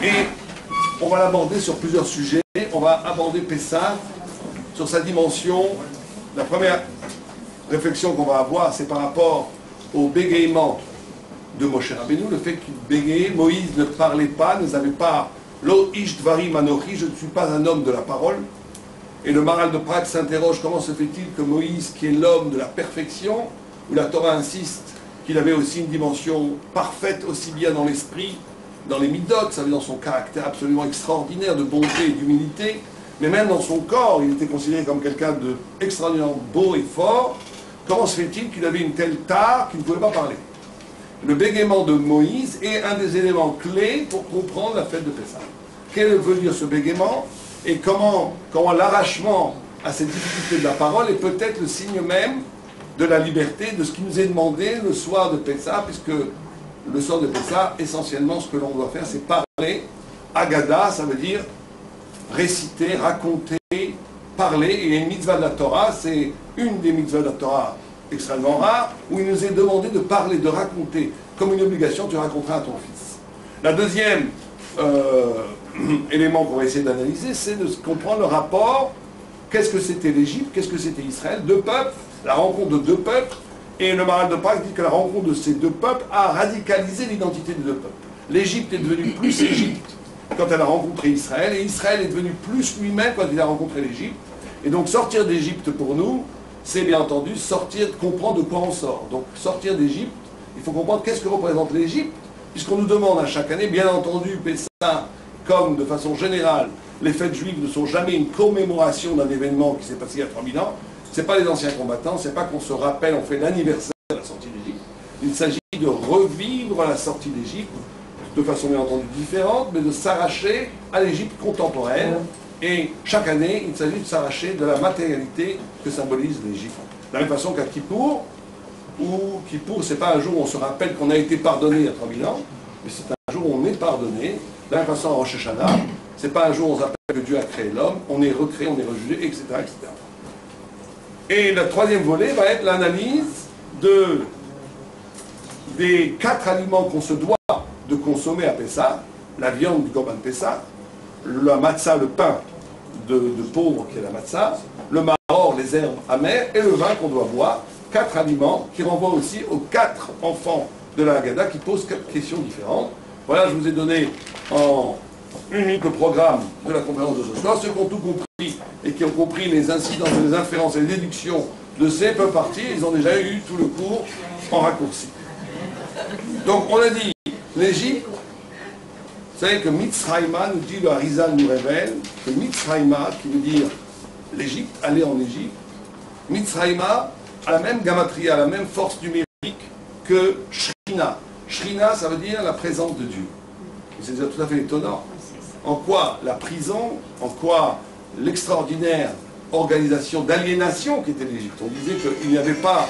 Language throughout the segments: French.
Et on va l'aborder sur plusieurs sujets. On va aborder Pessah sur sa dimension. La première réflexion qu'on va avoir, c'est par rapport au bégaiement de Moshe Rabbeinu, le fait qu'il bégayait. Moïse ne parlait pas, ne savait pas Lo ish dvarim anochi, je ne suis pas un homme de la parole. Et le Maharal de Prague s'interroge comment se fait-il que Moïse, qui est l'homme de la perfection, où la Torah insiste qu'il avait aussi une dimension parfaite, aussi bien dans l'esprit, dans les midot, ça veut dire dans son caractère absolument extraordinaire de bonté et d'humilité, mais même dans son corps, il était considéré comme quelqu'un d'extraordinairement beau et fort. Comment se fait-il qu'il avait une telle tare qu'il ne pouvait pas parler? Le bégaiement de Moïse est un des éléments clés pour comprendre la fête de Pessah. Quel veut dire ce bégaiement et comment l'arrachement à cette difficulté de la parole est peut-être le signe même de la liberté, de ce qui nous est demandé le soir de Pessah, puisque le soir de Pessah, essentiellement, ce que l'on doit faire, c'est parler. Agada, ça veut dire réciter, raconter, parler. Et il y a une mitzvah de la Torah, c'est une des mitzvahs de la Torah extrêmement rare, où il nous est demandé de parler, de raconter. Comme une obligation, tu raconteras à ton fils. La deuxième élément qu'on va essayer d'analyser, c'est de comprendre le rapport. Qu'est-ce que c'était l'Égypte, qu'est-ce que c'était Israël? Deux peuples, la rencontre de deux peuples. Et le Maharal de Prague dit que la rencontre de ces deux peuples a radicalisé l'identité des deux peuples. L'Égypte est devenue plus Égypte quand elle a rencontré Israël, et Israël est devenu plus lui-même quand il a rencontré l'Égypte. Et donc sortir d'Égypte pour nous, c'est bien entendu sortir, comprendre de quoi on sort. Donc sortir d'Égypte, il faut comprendre qu'est-ce que représente l'Égypte, puisqu'on nous demande à chaque année, bien entendu, Pessah, comme de façon générale, les fêtes juives ne sont jamais une commémoration d'un événement qui s'est passé il y a 3000 ans. Ce n'est pas les anciens combattants, ce n'est pas qu'on se rappelle, on fait l'anniversaire de la sortie d'Égypte. Il s'agit de revivre la sortie d'Égypte de façon bien entendu différente, mais de s'arracher à l'Égypte contemporaine. Et chaque année, il s'agit de s'arracher de la matérialité que symbolise l'Égypte. De la même façon qu'à Kippour, où Kippour, ce n'est pas un jour où on se rappelle qu'on a été pardonné il y a 3000 ans, mais c'est un jour où on est pardonné. De la même façon, en Rosh Hashanah, ce n'est pas un jour où on se rappelle que Dieu a créé l'homme, on est recréé, on est rejugé, etc., etc. Et le troisième volet va être l'analyse des 4 aliments qu'on se doit de consommer à Pessah, la viande du Korban Pessah, la matzah, le pain de pauvre qui est la matzah, le maror, les herbes amères, et le vin qu'on doit boire. 4 aliments qui renvoient aussi aux 4 enfants de la Haggadah qui posent 4 questions différentes. Voilà, je vous ai donné en une minute le programme de la conférence de ce soir. Ceux qui ont tout compris et qui ont compris les incidences, les inférences et les déductions de ces peu parties, ils ont déjà eu tout le cours en raccourci. Donc on a dit l'Égypte. Vous savez que Mitzrayma, nous dit le Harizal, nous révèle que Mitzrayma, qui veut dire l'Égypte, aller en Égypte, Mitzrayma a la même gamatria, la même force numérique que Shrina. Shrina, ça veut dire la présence de Dieu. C'est tout à fait étonnant. En quoi la prison, en quoi l'extraordinaire organisation d'aliénation qui était l'Égypte. On disait qu'il n'y avait pas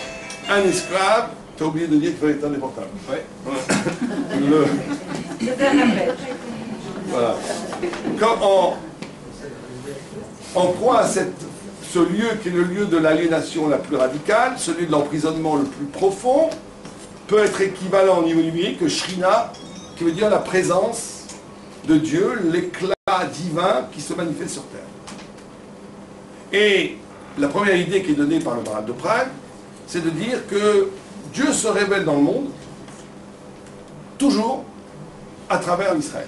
un esclave, tu as oublié de dire qu'il fallait être indépendant. Ouais. C'était un appel. Voilà. En quoi ce lieu qui est le lieu de l'aliénation la plus radicale, celui de l'emprisonnement le plus profond, peut être équivalent au niveau numérique que Shrina, qui veut dire la présence de Dieu, l'éclat divin qui se manifeste sur terre. Et la première idée qui est donnée par le Maharal de Prague, c'est de dire que Dieu se révèle dans le monde, toujours à travers Israël.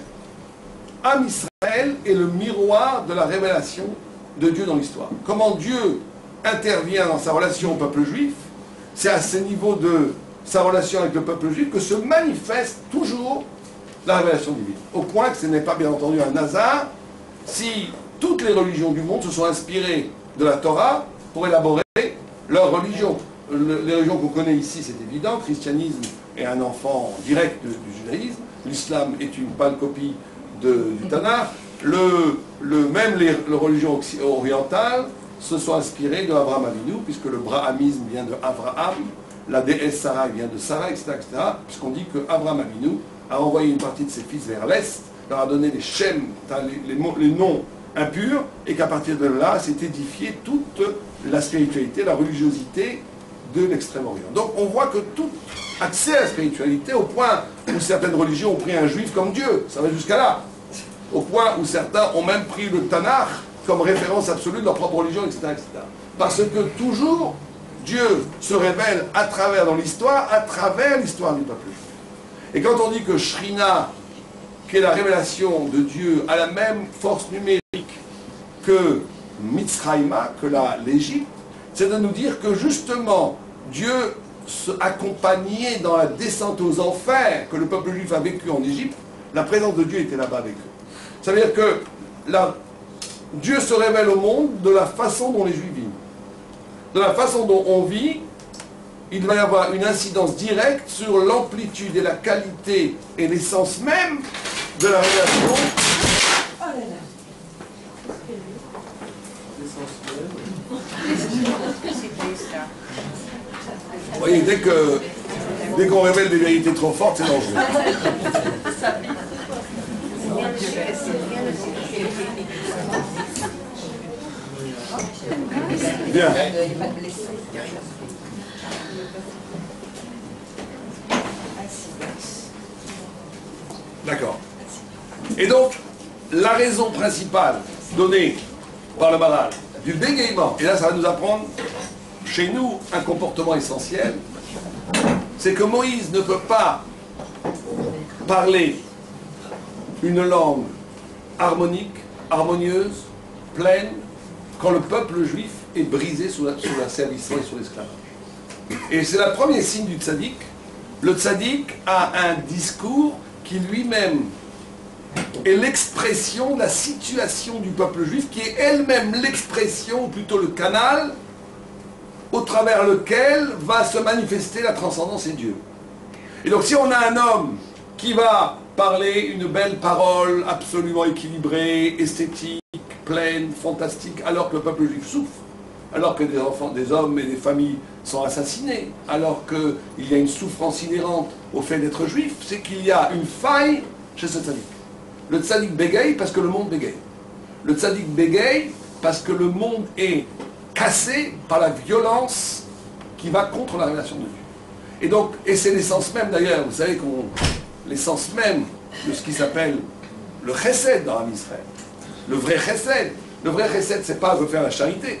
Am Israël est le miroir de la révélation de Dieu dans l'histoire. Comment Dieu intervient dans sa relation au peuple juif, c'est à ce niveau de sa relation avec le peuple juif que se manifeste toujours la révélation divine. Au point que ce n'est pas bien entendu un hasard si toutes les religions du monde se sont inspirées de la Torah pour élaborer leur religion. Les religions qu'on connaît ici, c'est évident, le christianisme est un enfant direct du judaïsme, l'islam est une pâle copie du Tanakh, même les religions orientales se sont inspirées de Abraham Avinu, puisque le brahamisme vient de Abraham, la déesse Sarah vient de Sarah, etc., puisqu'on dit que Abraham Avinu a envoyé une partie de ses fils vers l'Est, leur a donné les shem, les noms impurs, et qu'à partir de là s'est édifiée toute la spiritualité, la religiosité de l'Extrême-Orient. Donc on voit que tout accès à la spiritualité, au point où certaines religions ont pris un juif comme Dieu, ça va jusqu'à là. au point où certains ont même pris le Tanakh comme référence absolue de leur propre religion, etc., etc. Parce que toujours, Dieu se révèle dans l'histoire, à travers l'histoire du peuple juif. Et quand on dit que Shrina, qui est la révélation de Dieu, a la même force numérique que Mitzrayma, que l'Égypte, c'est de nous dire que justement, Dieu accompagné dans la descente aux enfers que le peuple juif a vécu en Égypte, la présence de Dieu était là-bas avec eux. Ça veut dire que Dieu se révèle au monde de la façon dont les Juifs vivent. De la façon dont on vit, il va y avoir une incidence directe sur l'amplitude et la qualité et l'essence même de la relation. Oh là là. Vous voyez, dès qu'on révèle des vérités trop fortes, c'est dangereux. Bien. D'accord. Et donc, la raison principale donnée par le Maral du bégaiement, et là ça va nous apprendre chez nous un comportement essentiel, c'est que Moïse ne peut pas parler une langue harmonique, harmonieuse, pleine, quand le peuple juif est brisé sous l'asservissement et sous l'esclavage. Et c'est le premier signe du tzaddik. Le tzaddik a un discours qui lui-même est l'expression de la situation du peuple juif, qui est elle-même l'expression, ou plutôt le canal, au travers lequel va se manifester la transcendance et Dieu. Et donc si on a un homme qui va parler une belle parole absolument équilibrée, esthétique, pleine, fantastique, alors que le peuple juif souffre, alors que des enfants, des hommes et des familles sont assassinés, alors qu'il y a une souffrance inhérente au fait d'être juif, c'est qu'il y a une faille chez ce tzaddik. Le tzaddik bégaye parce que le monde bégaye. Le tzaddik bégaye parce que le monde est cassé par la violence qui va contre la révélation de Dieu. Et donc, et c'est l'essence même d'ailleurs, vous savez, l'essence même de ce qui s'appelle le chesed dans l'âme Israël. Le vrai chesed. Le vrai chesed, c'est pas de faire la charité.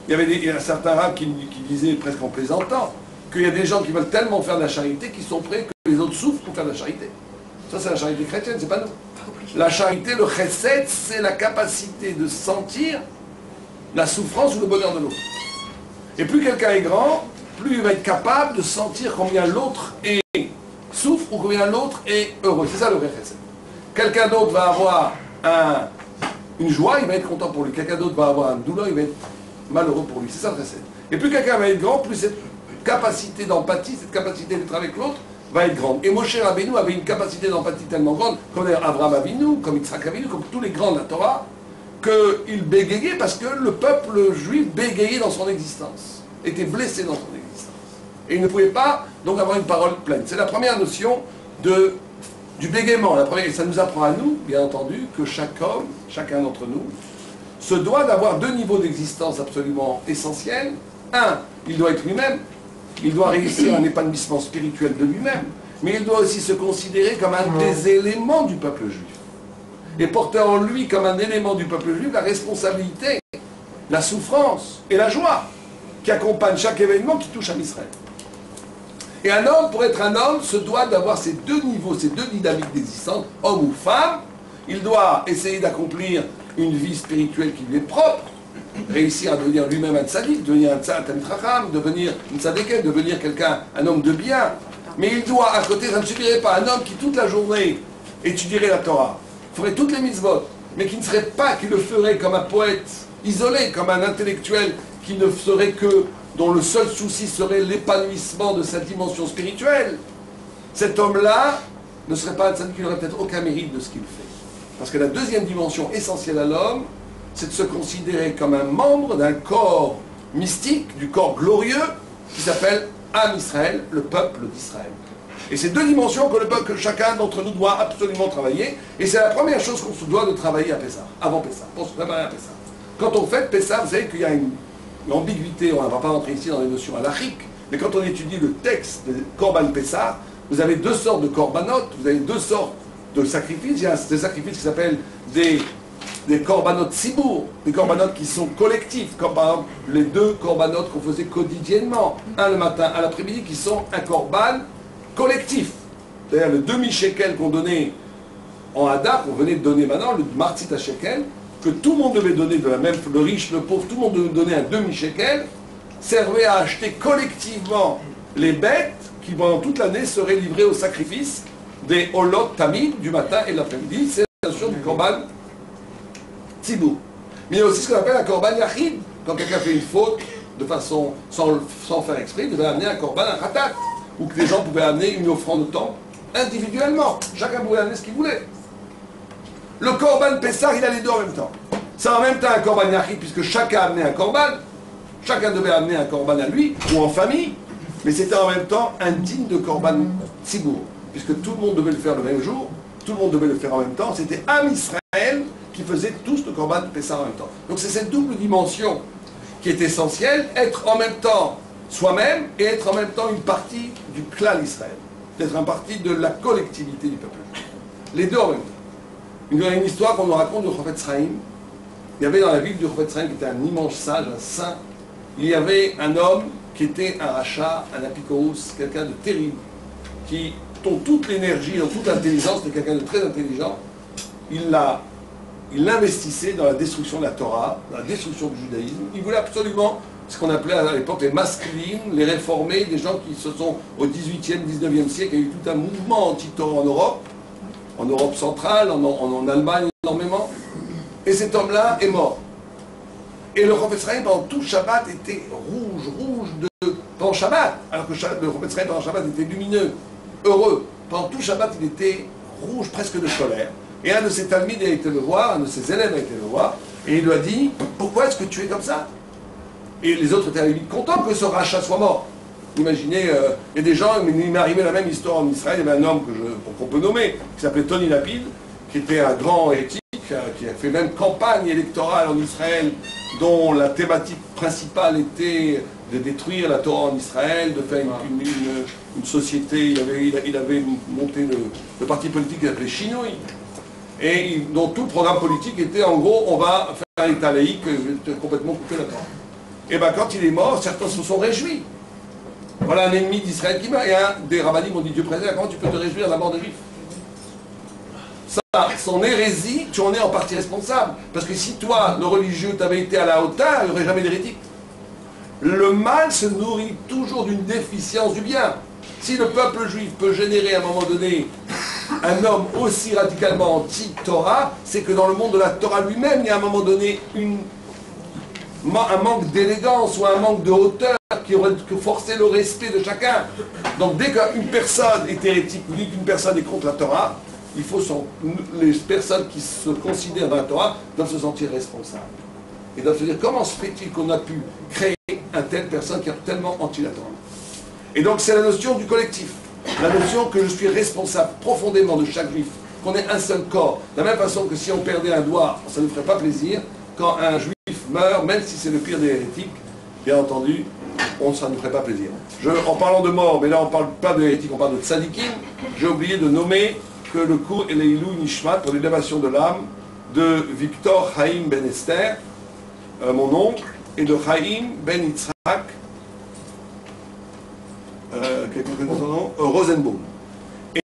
Il y a certains rabbins qui disaient, presque en plaisantant, qu'il y a des gens qui veulent tellement faire de la charité qu'ils sont prêts que les autres souffrent pour faire de la charité. Ça, c'est la charité chrétienne, c'est pas nous. La charité, le chesed, c'est la capacité de sentir la souffrance ou le bonheur de l'autre. Et plus quelqu'un est grand, plus il va être capable de sentir combien l'autre souffre ou combien l'autre est heureux. C'est ça le vrai chesed. Quelqu'un d'autre va avoir une joie, il va être content pour lui. Quelqu'un d'autre va avoir une douleur, il va être malheureux pour lui. C'est ça le chesed. Et plus quelqu'un va être grand, plus cette capacité d'empathie, cette capacité d'être avec l'autre, va être grande. Et Moshe Rabbeinu avait une capacité d'empathie tellement grande, comme Abraham Avinu, comme Yitzhak Avinu, comme tous les grands de la Torah, qu'il bégayait parce que le peuple juif bégayait dans son existence, était blessé dans son existence. Et il ne pouvait pas donc avoir une parole pleine. C'est la première notion du bégaiement. Et ça nous apprend à nous, bien entendu, que chaque homme, chacun d'entre nous, se doit d'avoir deux niveaux d'existence absolument essentiels. Un, il doit être lui-même, il doit réussir un épanouissement spirituel de lui-même, mais il doit aussi se considérer comme un des éléments du peuple juif. Et porter en lui comme un élément du peuple juif la responsabilité, la souffrance et la joie qui accompagnent chaque événement qui touche à Israël. Et un homme, pour être un homme, se doit d'avoir ces deux niveaux, ces deux dynamiques d'existence, homme ou femme. Il doit essayer d'accomplir une vie spirituelle qui lui est propre, réussir à devenir lui-même un tzaddik, devenir un talmid chacham, devenir une tzaddiket, devenir quelqu'un, un homme de bien. Mais il doit, à côté, ça ne suffirait pas, un homme qui toute la journée étudierait la Torah, ferait toutes les mitzvot, mais qui ne serait pas, qui le ferait comme un poète isolé, comme un intellectuel qui ne serait que, dont le seul souci serait l'épanouissement de sa dimension spirituelle. Cet homme-là ne serait pas un tzaddik, il n'aurait peut-être aucun mérite de ce qu'il fait. Parce que la deuxième dimension essentielle à l'homme, c'est de se considérer comme un membre d'un corps mystique, du corps glorieux, qui s'appelle Am Israël, le peuple d'Israël. Et c'est deux dimensions que chacun d'entre nous doit absolument travailler, et c'est la première chose qu'on se doit de travailler à Pessah, avant Pessah, pour se préparer à Pessah. Quand on fait Pessah, vous savez qu'il y a une ambiguïté, on ne va pas rentrer ici dans les notions halachiques, mais quand on étudie le texte de Korban Pessah, vous avez deux sortes de korbanot, vous avez deux sortes de sacrifices. Il y a des sacrifices qui s'appellent des korbanot tzibur, des korbanot qui sont collectifs, comme par exemple les 2 korbanot qu'on faisait quotidiennement, un le matin, un l'après-midi, qui sont un korban collectif. C'est-à-dire le demi-shekel qu'on donnait en Hadar, qu'on venait de donner maintenant, le martzit à shekel, que tout le monde devait donner de la même, le riche, le pauvre, tout le monde devait donner un demi-shekel, servait à acheter collectivement les bêtes qui pendant toute l'année seraient livrées au sacrifice des holot tamid du matin et de l'après-midi. C'est la notion du korban tzibur. Mais il y a aussi ce qu'on appelle un korban yachid. Quand quelqu'un fait une faute de façon sans faire exprès, il devait amener un korban, un khatat, ou que les gens pouvaient amener une offrande au temple individuellement. Chacun pouvait amener ce qu'il voulait. Le korban Pessah, il a les deux en même temps. C'est en même temps un korban yachid, puisque chacun amenait un korban. Chacun devait amener un korban à lui, ou en famille. Mais c'était en même temps un digne de korban tzibur, puisque tout le monde devait le faire le même jour, tout le monde devait le faire en même temps. C'était Am Israël qui faisait tous le korban Pessah en même temps. Donc c'est cette double dimension qui est essentielle, être en même temps soi-même et être en même temps une partie du clan Israël, d'être une partie de la collectivité du peuple. Les deux en même temps. Il y a une histoire qu'on nous raconte du prophète Sraïm. Il y avait dans la ville du prophète Sraïm, qui était un immense sage, un saint, il y avait un homme qui était un rachat, un apikoros, quelqu'un de terrible, dont toute l'énergie, dont toute l'intelligence, c'était quelqu'un de très intelligent. Il l'investissait dans la destruction de la Torah, dans la destruction du judaïsme. Il voulait absolument ce qu'on appelait à l'époque les masculines, les réformés, des gens qui se sont au 18e, 19e siècle, il y a eu tout un mouvement anti-Torah en Europe centrale, en Allemagne énormément. Et cet homme-là est mort. Et le prophète Sraïm, pendant tout Shabbat, était rouge pendant Shabbat, alors que le prophète Sraïm, pendant Shabbat, était lumineux, heureux. Pendant tout Shabbat, il était rouge, presque de colère. Et un de ses talmides a été le voir, un de ses élèves a été le voir, et il lui a dit « Pourquoi est-ce que tu es comme ça ?» Et les autres étaient à la limite contents que ce rachat soit mort. Imaginez, il y a des gens, il m'est arrivé la même histoire en Israël, il y avait un homme qu'on peut nommer, qui s'appelait Tony Lapid, qui était un grand hérétique, qui a fait même campagne électorale en Israël, dont la thématique principale était de détruire la Torah en Israël, de faire une société. Il avait monté le parti politique qu'il appelait Shinoi, et dont tout le programme politique était en gros, on va faire un État laïque, complètement couper la Torah. Et bien quand il est mort, certains se sont réjouis. Voilà un ennemi d'Israël qui meurt. Et un des rabbinim m'ont dit, Dieu préserve, comment tu peux te réjouir de la mort de Juifs? Ça, son hérésie, tu en es en partie responsable. Parce que si toi, le religieux, t'avais été à la hauteur, il n'y aurait jamais d'hérétique. Le mal se nourrit toujours d'une déficience du bien. Si le peuple juif peut générer à un moment donné un homme aussi radicalement anti-Torah, c'est que dans le monde de la Torah lui-même, il y a à un moment donné un manque d'élégance ou un manque de hauteur qui aurait forcé le respect de chacun. Donc dès qu'une personne est hérétique ou dès qu'une personne est contre la Torah, il faut les personnes qui se considèrent dans la Torah doivent se sentir responsables. Et doivent se dire comment se fait-il qu'on a pu créer une telle personne qui est tellement anti la Torah. Et donc c'est la notion du collectif, la notion que je suis responsable profondément de chaque juif, qu'on est un seul corps. De la même façon que si on perdait un doigt, ça ne nous ferait pas plaisir. Quand un juif meurt, même si c'est le pire des hérétiques, bien entendu, ça ne nous ferait pas plaisir. En parlant de mort, mais là on ne parle pas de hérétiques, on parle de tzadikim, j'ai oublié de nommer que le cours est l'Eilou Nishmat pour l'élévation de l'âme de Victor Chaim Ben Esther, mon oncle, et de Chaim Ben Yitzhak, quelqu'un connaît son nom, Rosenbaum.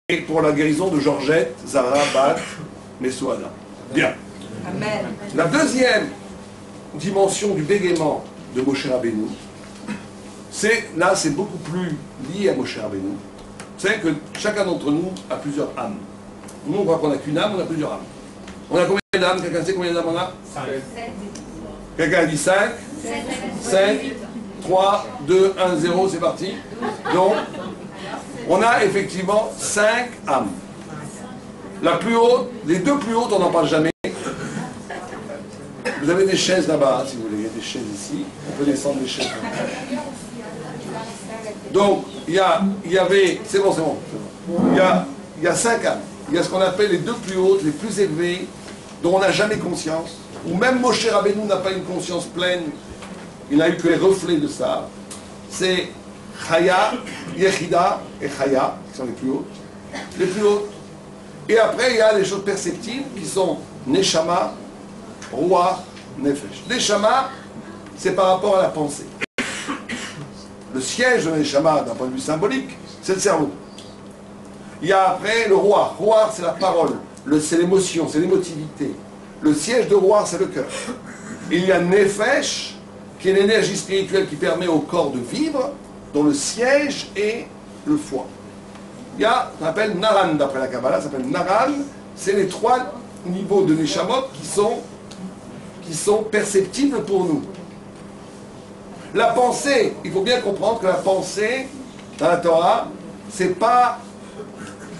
Et pour la guérison de Georgette Zara Bat Mesouada. Bien. Amen. La deuxième dimension du bégaiement de Moshe Rabbeinu, c'est beaucoup plus lié à Moshe Rabbeinu. C'est que chacun d'entre nous a plusieurs âmes. Nous, on croit qu'on n'a qu'une âme, on a plusieurs âmes. On a combien d'âmes? Quelqu'un sait combien d'âmes on a? 5. Quelqu'un a dit 5? 5, 3, 2, 1, 0, c'est parti. Donc, on a effectivement 5 âmes. La plus haute, les deux plus hautes, on n'en parle jamais. Vous avez des chaises là-bas, si vous voulez, il y a des chaises ici. On peut descendre les chaises. Donc, il y avait, c'est bon. Il y a 5 âmes. Il y a ce qu'on appelle les deux plus hautes, les plus élevées, dont on n'a jamais conscience, ou même Moshe Rabbeinu n'a pas une conscience pleine, il n'a eu que les reflets de ça. C'est Chaya, Yechida et Chaya, qui sont les plus hautes. Les plus hautes. Et après, il y a les choses perceptibles qui sont Neshama, Ruach, Nefesh. Neshama, c'est par rapport à la pensée. Le siège de Neshama, d'un point de vue symbolique, c'est le cerveau. Il y a après le Ruach. Ruach, c'est la parole. C'est l'émotion, c'est l'émotivité. Le siège de Ruach, c'est le cœur. Il y a Nefesh, qui est l'énergie spirituelle qui permet au corps de vivre, dont le siège est le foie. Il y a, on appelle Naran, d'après la Kabbalah, ça s'appelle Naran, c'est les 3 niveaux de Neshamot qui sont perceptibles pour nous. La pensée, il faut bien comprendre que la pensée, dans la Torah, c'est pas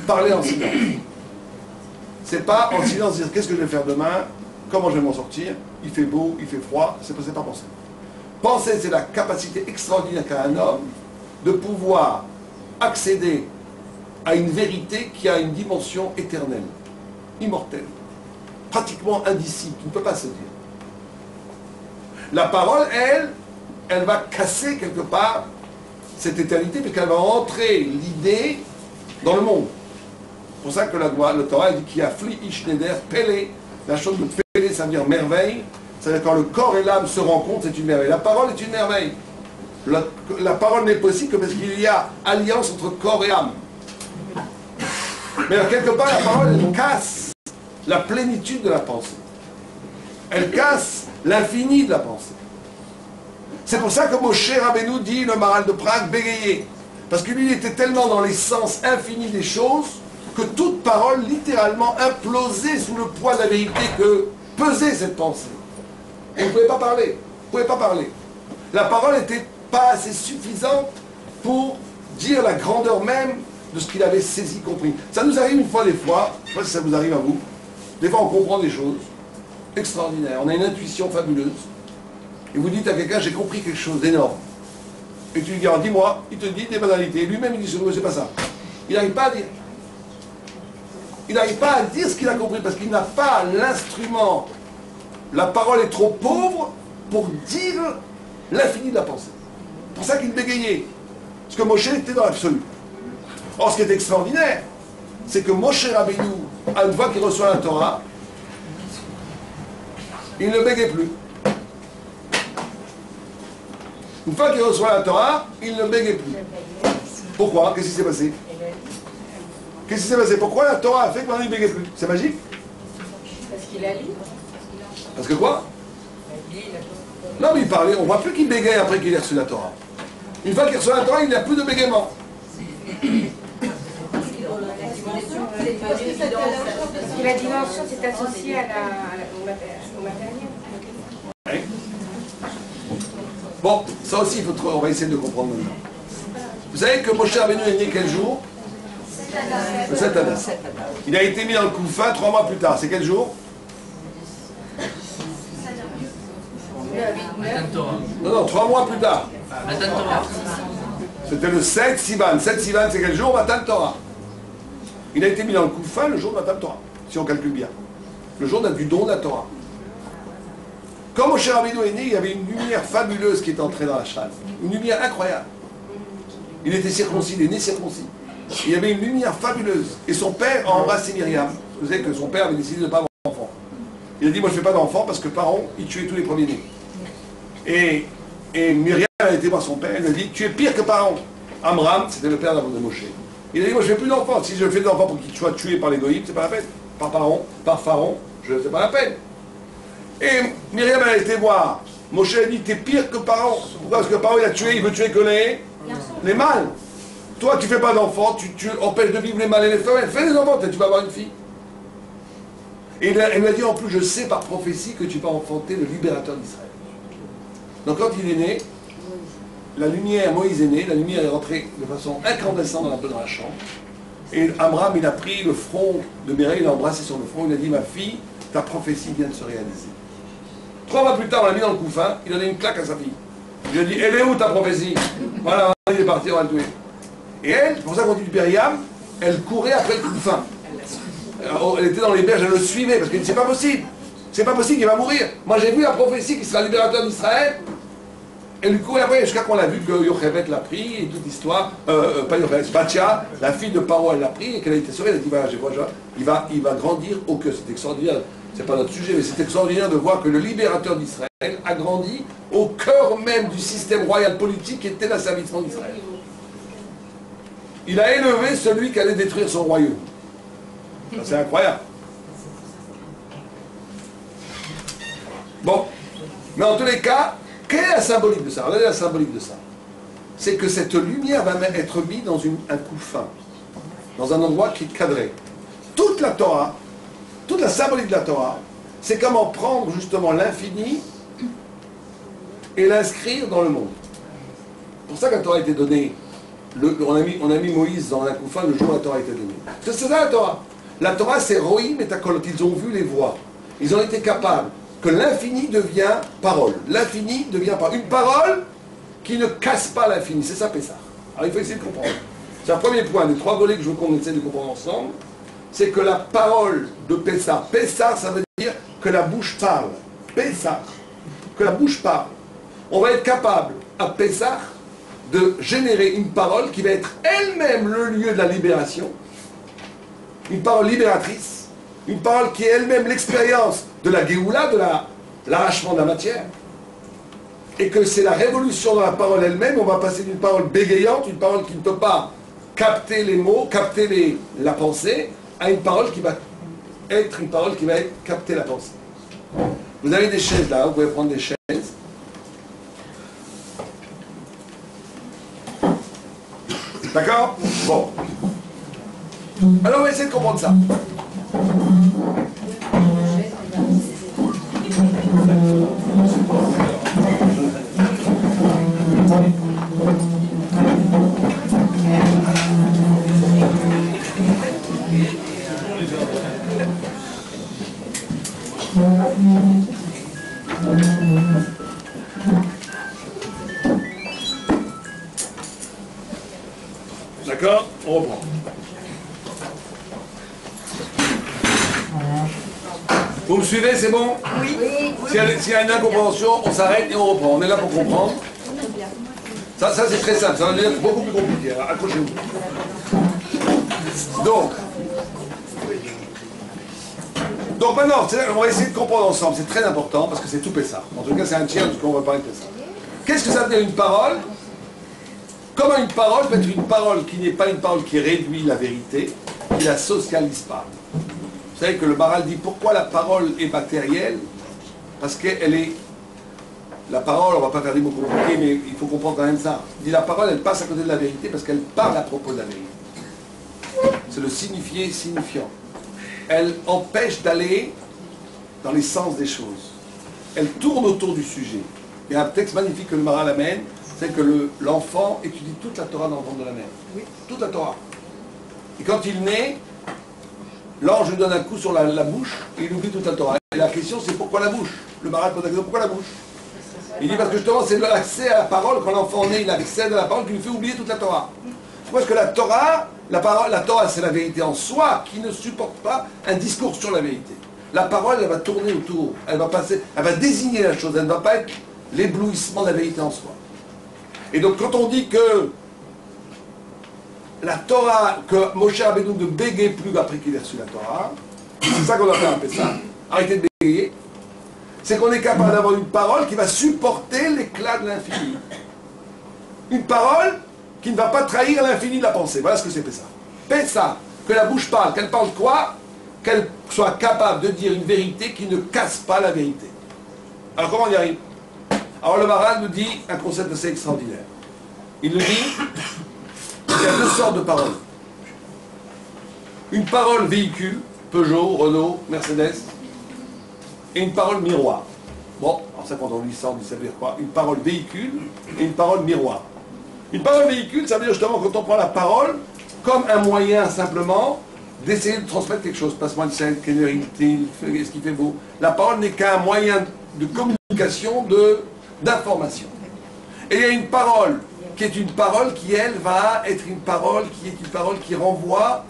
parler en silence. C'est pas en silence dire qu'est-ce que je vais faire demain, comment je vais m'en sortir, il fait beau, il fait froid, c'est pas penser. Penser, c'est la capacité extraordinaire qu'a un homme de pouvoir accéder à une vérité qui a une dimension éternelle, immortelle, pratiquement indicible, qui ne peut pas se dire. La parole, elle va casser quelque part cette éternité, puisqu'elle va entrer l'idée dans le monde. C'est pour ça que le Torah dit qu'il y a Fli Ishneder, Pélé, la chose de Pélé, ça veut dire merveille, c'est-à-dire quand le corps et l'âme se rencontrent, c'est une merveille. La parole est une merveille. La parole n'est possible que parce qu'il y a alliance entre corps et âme. Mais quelque part, la parole, elle casse la plénitude de la pensée. Elle casse l'infini de la pensée. C'est pour ça que Moshe Rabbeinu dit, le Maharal de Prague, bégayer. Parce que lui, il était tellement dans l'essence infinie des choses que toute parole, littéralement, implosait sous le poids de la vérité que pesait cette pensée. Et vous ne pouvez pas parler. Vous ne pouvez pas parler. La parole n'était pas assez suffisante pour dire la grandeur même de ce qu'il avait saisi, compris. Ça nous arrive une fois, des fois, je ne sais pas si ça vous arrive à vous, des fois on comprend des choses extraordinaires, on a une intuition fabuleuse, et vous dites à quelqu'un, j'ai compris quelque chose d'énorme. Et tu lui dis, dis-moi, il te dit des banalités, et lui-même il dit, c'est pas ça. Il n'arrive pas à dire. Il n'arrive pas à dire ce qu'il a compris, parce qu'il n'a pas l'instrument. La parole est trop pauvre pour dire l'infini de la pensée. C'est pour ça qu'il bégayait. Parce que Moshe était dans l'absolu. Or, ce qui est extraordinaire, c'est que Moshe Rabbeinu, à une fois qu'il reçoit la Torah, il ne bégayait plus. Une fois qu'il reçoit la Torah, il ne bégayait plus. Pourquoi? Qu'est-ce qui s'est passé? Qu'est-ce qui s'est passé? Pourquoi la Torah a fait que maintenant il ne bégayait plus? C'est magique? Parce qu'il a lu. Parce que quoi? Non, mais il parlait, on ne voit plus qu'il bégaye après qu'il ait reçu la Torah. Une fois qu'il reçoit la Torah, il n'y a plus de bégaiement. La dimension, c'est associé au matériel. Oui. Bon, ça aussi, on va essayer de comprendre maintenant. Vous savez que Moshe Rabbeinu est né quel jour? Le 7 Adar. Il a été mis dans le couffin 3 mois plus tard. C'est quel jour? Non, 3 mois plus tard. C'était le 7 Sivan. 7 Sivan, c'est quel jour? Matan Torah. Il a été mis dans le couffin le jour de Matan Torah, si on calcule bien. Le jour du don de la Torah. Quand Moshe Rabbeinu est né, il y avait une lumière fabuleuse qui est entrée dans la chasse. Une lumière incroyable. Il était circoncis, il est né circoncis. Il y avait une lumière fabuleuse. Et son père a embrassé Myriam. Vous savez que son père avait décidé de ne pas avoir d'enfant. Il a dit, moi je ne fais pas d'enfant parce que Pharaon, il tuait tous les premiers-nés. Et Myriam a été voir son père, elle lui a dit, tu es pire que Pharaon. Amram, c'était le père de Moshe. Il a dit, moi je ne fais plus d'enfants. Si je fais d'enfants pour qu'il soit tué par les goïms, c'est pas la peine. Par Pharaon, c'est pas la peine. Et Myriam a été voir. Moshe a dit, t'es pire que Pharaon. Pourquoi? Parce que Pharaon, il veut tuer que les mâles. Toi, tu ne fais pas d'enfants, tu empêches de vivre les mâles et les femelles. Fais des enfants, tu vas avoir une fille. Et elle m'a dit, en plus, je sais par prophétie que tu vas enfanter le libérateur d'Israël. Donc quand il est né, la lumière, Moïse est né, la lumière est rentrée de façon incandescente un peu dans la chambre. Et Amram, il a pris le front de Mireille, il l'a embrassé sur le front, il a dit, ma fille, ta prophétie vient de se réaliser. 3 mois plus tard, on l'a mis dans le couffin, il a donné une claque à sa fille. Il a dit, elle est où ta prophétie? Voilà, il est parti, on va le tuer. Et elle, c'est pour ça qu'on dit du Myriam, elle courait après le couffin. Alors, elle était dans les berges, elle le suivait, parce qu'elle dit, c'est pas possible. C'est pas possible qu'il va mourir. Moi j'ai vu la prophétie qui sera libérateur d'Israël. Et du coup, après, jusqu'à qu'on l'a vu que Yocheved l'a pris, et toute l'histoire, pas Yocheved, Batia, la fille de Paro, elle l'a pris, et qu'elle a été sauvée, elle a dit, voilà, il va grandir au cœur. C'est extraordinaire, c'est pas notre sujet, mais c'est extraordinaire de voir que le libérateur d'Israël a grandi au cœur même du système royal politique qui était l'asservissement d'Israël. Il a élevé celui qui allait détruire son royaume. C'est incroyable. Bon, mais en tous les cas, quelle est la symbolique de ça? Regardez la symbolique de ça. C'est que cette lumière va même être mise dans un couffin, dans un endroit qui est cadré. Toute la Torah, toute la symbolique de la Torah, c'est comment prendre justement l'infini et l'inscrire dans le monde. C'est pour ça que la Torah a été donnée. On a mis Moïse dans un couffin le jour où la Torah a été donnée. C'est ça la Torah. La Torah, c'est Roïm et Takolot. Ils ont vu les voies. Ils ont été capables que l'infini devient parole. L'infini devient parole. Une parole qui ne casse pas l'infini. C'est ça, Pessah. Alors il faut essayer de comprendre. C'est un premier point, des 3 volets que je veux qu'on essaie de comprendre ensemble. C'est que la parole de Pessah, Pessah, ça veut dire que la bouche parle. Pessah, que la bouche parle. On va être capable, à Pessah, de générer une parole qui va être elle-même le lieu de la libération. Une parole libératrice. Une parole qui est elle-même l'expérience de la Géoula, de l'arrachement de la matière. Et que c'est la révolution dans la parole elle-même. On va passer d'une parole bégayante, une parole qui ne peut pas capter les mots, capter la pensée, à une parole qui va être une parole qui va capter la pensée. Vous avez des chaises là, vous pouvez prendre des chaises. D'accord? Bon. Alors on va essayer de comprendre ça. D'accord? On reprend. Vous me suivez, c'est bon? Oui. S'il y a une incompréhension, on s'arrête et on reprend. On est là pour comprendre. Ça c'est très simple. Ça va devenir beaucoup plus compliqué. Accrochez-vous. Donc maintenant, on va essayer de comprendre ensemble. C'est très important parce que c'est tout Pessah. En tout cas, c'est un tiers de ce qu'on va parler de Pessah. Qu'est-ce que ça veut dire une parole? Comment une parole peut être une parole qui n'est pas une parole qui réduit la vérité, qui la socialise pas. Vous savez que le Maharal dit pourquoi la parole est matérielle? Parce qu'elle est... La parole, on ne va pas faire des mots compliqués, mais il faut comprendre quand même ça. Il dit la parole, elle passe à côté de la vérité parce qu'elle parle à propos de la vérité. C'est le signifié signifiant. Elle empêche d'aller dans les sens des choses. Elle tourne autour du sujet. Il y a un texte magnifique que le Maharal amène, c'est que l'enfant étudie toute la Torah dans le ventre de la mère. Oui. Toute la Torah. Et quand il naît, l'ange lui donne un coup sur la bouche et il oublie toute la Torah. Et la question c'est pourquoi la bouche? Le Maharal pose la question pourquoi la bouche? Il dit parce que justement c'est l'accès à la parole, quand l'enfant naît, il accède à la parole qui lui fait oublier toute la Torah. Parce que la Torah c'est la vérité en soi qui ne supporte pas un discours sur la vérité. La parole elle va tourner autour, elle va désigner la chose, elle ne va pas être l'éblouissement de la vérité en soi. Et donc quand on dit que la Torah, que Moshe Rabbeinu ne bégaye plus après qu'il ait reçu la Torah, c'est ça qu'on doit faire un peu ça, arrêter de bégayer, c'est qu'on est capable d'avoir une parole qui va supporter l'éclat de l'infini. Une parole qui ne va pas trahir l'infini de la pensée. Voilà ce que c'est Pessah. Pessah, que la bouche parle, qu'elle parle quoi? Qu'elle soit capable de dire une vérité qui ne casse pas la vérité. Alors comment on y arrive? Alors le Maharal nous dit un concept assez extraordinaire. Il nous dit qu'il y a 2 sortes de paroles. Une parole véhicule, Peugeot, Renault, Mercedes, et une parole miroir. Bon, alors ça quand on lit ça, on dit ça veut dire quoi? Une parole véhicule et une parole miroir. Une parole véhicule, ça veut dire justement quand on prend la parole comme un moyen simplement d'essayer de transmettre quelque chose. Passe-moi le sel, quelle heure il est, ce qui fait beau. La parole n'est qu'un moyen de communication, d'information. Et il y a une parole qui est une parole qui, elle, va être une parole qui renvoie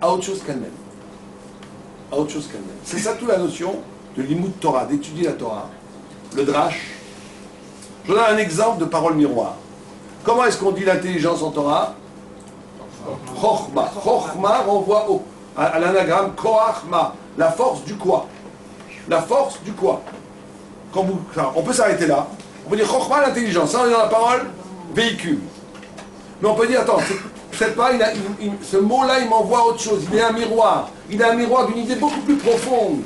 à autre chose qu'elle-même. À autre chose qu'elle-même. C'est ça toute la notion de l'imout Torah, d'étudier la Torah. Le drash, Je donne un exemple de parole miroir. Comment est-ce qu'on dit l'intelligence en Torah? Chochma. Chochma renvoie à l'anagramme Koachma, la force du quoi. La force du quoi. On peut s'arrêter là. On peut dire Chochma, l'intelligence. Ça, on est dans la parole véhicule. Mais on peut dire, attends, peut-être pas, ce mot-là, il m'envoie autre chose. Il est un miroir. Il est un miroir d'une idée beaucoup plus profonde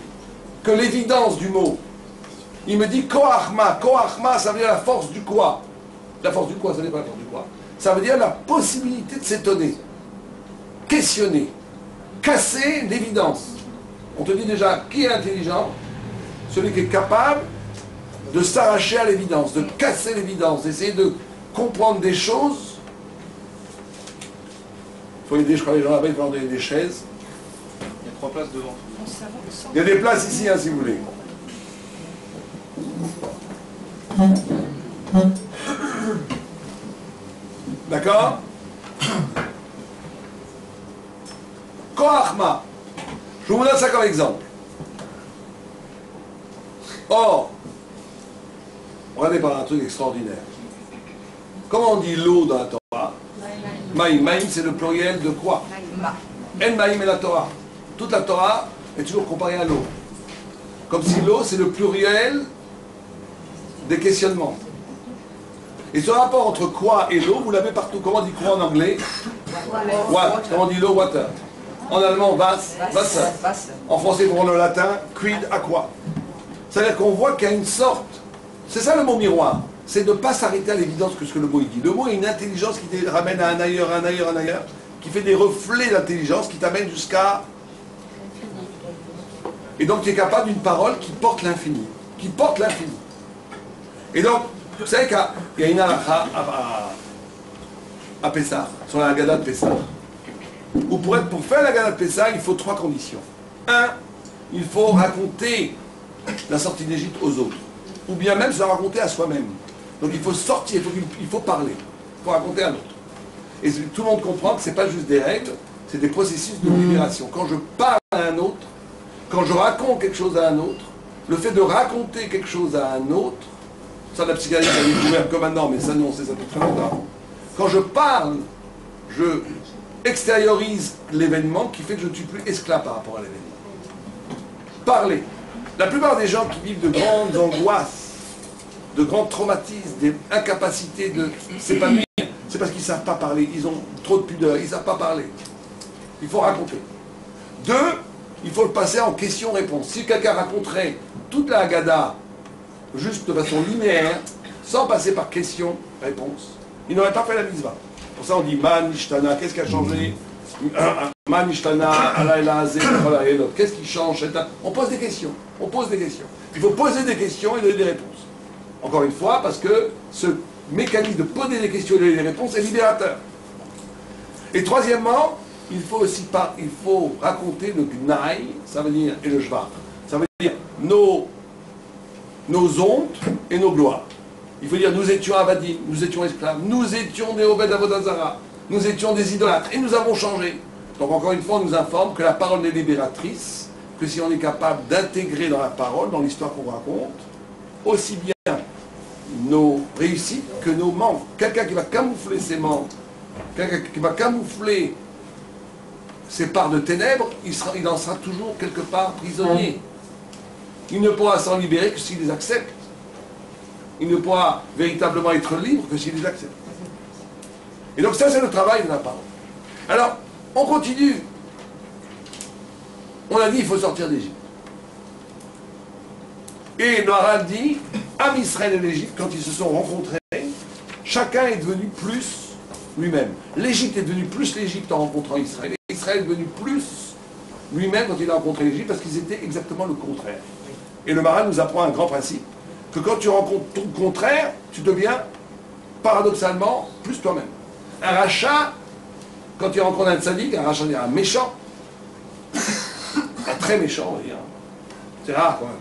que l'évidence du mot. Il me dit Koachma. Koachma, ça veut dire la force du quoi. La force du quoi, ça n'est pas la force du quoi. Ça veut dire la possibilité de s'étonner, questionner, casser l'évidence. On te dit déjà qui est intelligent? Celui qui est capable de s'arracher à l'évidence, de casser l'évidence, d'essayer de comprendre des choses. Il faut aider, je crois, les gens là-bas, ils vont donner des chaises. Il y a 3 places devant. Il y a des places ici, hein, si vous voulez. D'accord? Koachma. Je vous donne ça comme exemple. Or, regardez par un truc extraordinaire. Comment on dit l'eau dans la Torah? Maïm. Maïm, c'est le pluriel de quoi? En Maïm est la Torah. Toute la Torah est toujours comparée à l'eau. Comme si l'eau, c'est le pluriel des questionnements. Et ce rapport entre quoi et l'eau, vous l'avez partout. Comment on dit quoi en anglais? What. Comment on dit l'eau? Water. En allemand, Wasser. En français, pour le latin, quid, aqua. C'est-à-dire qu'on voit qu'il y a une sorte... C'est ça le mot miroir. C'est de ne pas s'arrêter à l'évidence que ce que le mot il dit. Le mot est une intelligence qui te ramène à un ailleurs, un ailleurs, un ailleurs, qui fait des reflets d'intelligence, qui t'amène jusqu'à... Et donc tu es capable d'une parole qui porte l'infini. Qui porte l'infini. Et donc, vous savez qu'il y a une halakha à Pessah, sur la Haggadah de Pessah. Ou pour faire la Haggadah de Pessah, il faut 3 conditions. 1, il faut raconter la sortie d'Égypte aux autres. Ou bien même se la raconter à soi-même. Donc il faut sortir, il faut parler. Il faut raconter à l'autre. Et tout le monde comprend que ce n'est pas juste des règles, c'est des processus de libération. Quand je parle à un autre, quand je raconte quelque chose à un autre, le fait de raconter quelque chose à un autre, ça la psychanalyse a découvert que maintenant, mais ça nous on sait ça depuis très longtemps. Quand je parle, je extériorise l'événement qui fait que je ne suis plus esclave par rapport à l'événement. Parler. La plupart des gens qui vivent de grandes angoisses, de grands traumatismes, des incapacités de s'épanouir, c'est parce qu'ils ne savent pas parler, ils ont trop de pudeur, ils ne savent pas parler. Il faut raconter. 2, il faut le passer en question-réponse. Si quelqu'un raconterait toute la Haggadah juste de façon linéaire, sans passer par question-réponse, il n'aurait pas fait la mitzvah. Pour ça on dit Man Ishtana, qu'est-ce qui a changé? Man Ishtana, Alayla Azeh, qu'est-ce qui change? On pose des questions. On pose des questions. Il faut poser des questions et donner des réponses. Encore une fois, parce que ce mécanisme de poser des questions et donner des réponses est libérateur. Et troisièmement, il faut aussi il faut raconter le Gnaï, ça veut dire, et le Shvach. Ça veut dire nos hontes et nos gloires. Il faut dire nous étions avadim, nous étions esclaves, nous étions des Obed Avodazara, nous étions des idolâtres et nous avons changé. Donc encore une fois, on nous informe que la parole n'est libératrice que si on est capable d'intégrer dans la parole, dans l'histoire qu'on raconte, aussi bien nos réussites que nos manques. Quelqu'un qui va camoufler ses manques, quelqu'un qui va camoufler ses parts de ténèbres, il en sera toujours quelque part prisonnier. Il ne pourra s'en libérer que s'il les accepte. Il ne pourra véritablement être libre que s'il les accepte. Et donc ça, c'est le travail de la parole. Alors, on continue. On a dit il faut sortir d'Égypte. Et Noaral dit, Am Israël et l'Égypte, quand ils se sont rencontrés, chacun est devenu plus lui-même. L'Égypte est devenue plus l'Égypte en rencontrant Israël. Et Israël est devenu plus lui-même quand il a rencontré l'Égypte, parce qu'ils étaient exactement le contraire. Et le Maral nous apprend un grand principe, que quand tu rencontres ton contraire, tu deviens paradoxalement plus toi-même. Un rachat, quand il rencontre un tzaddik, un rachat, un méchant, un très méchant, on va dire. C'est rare quand même.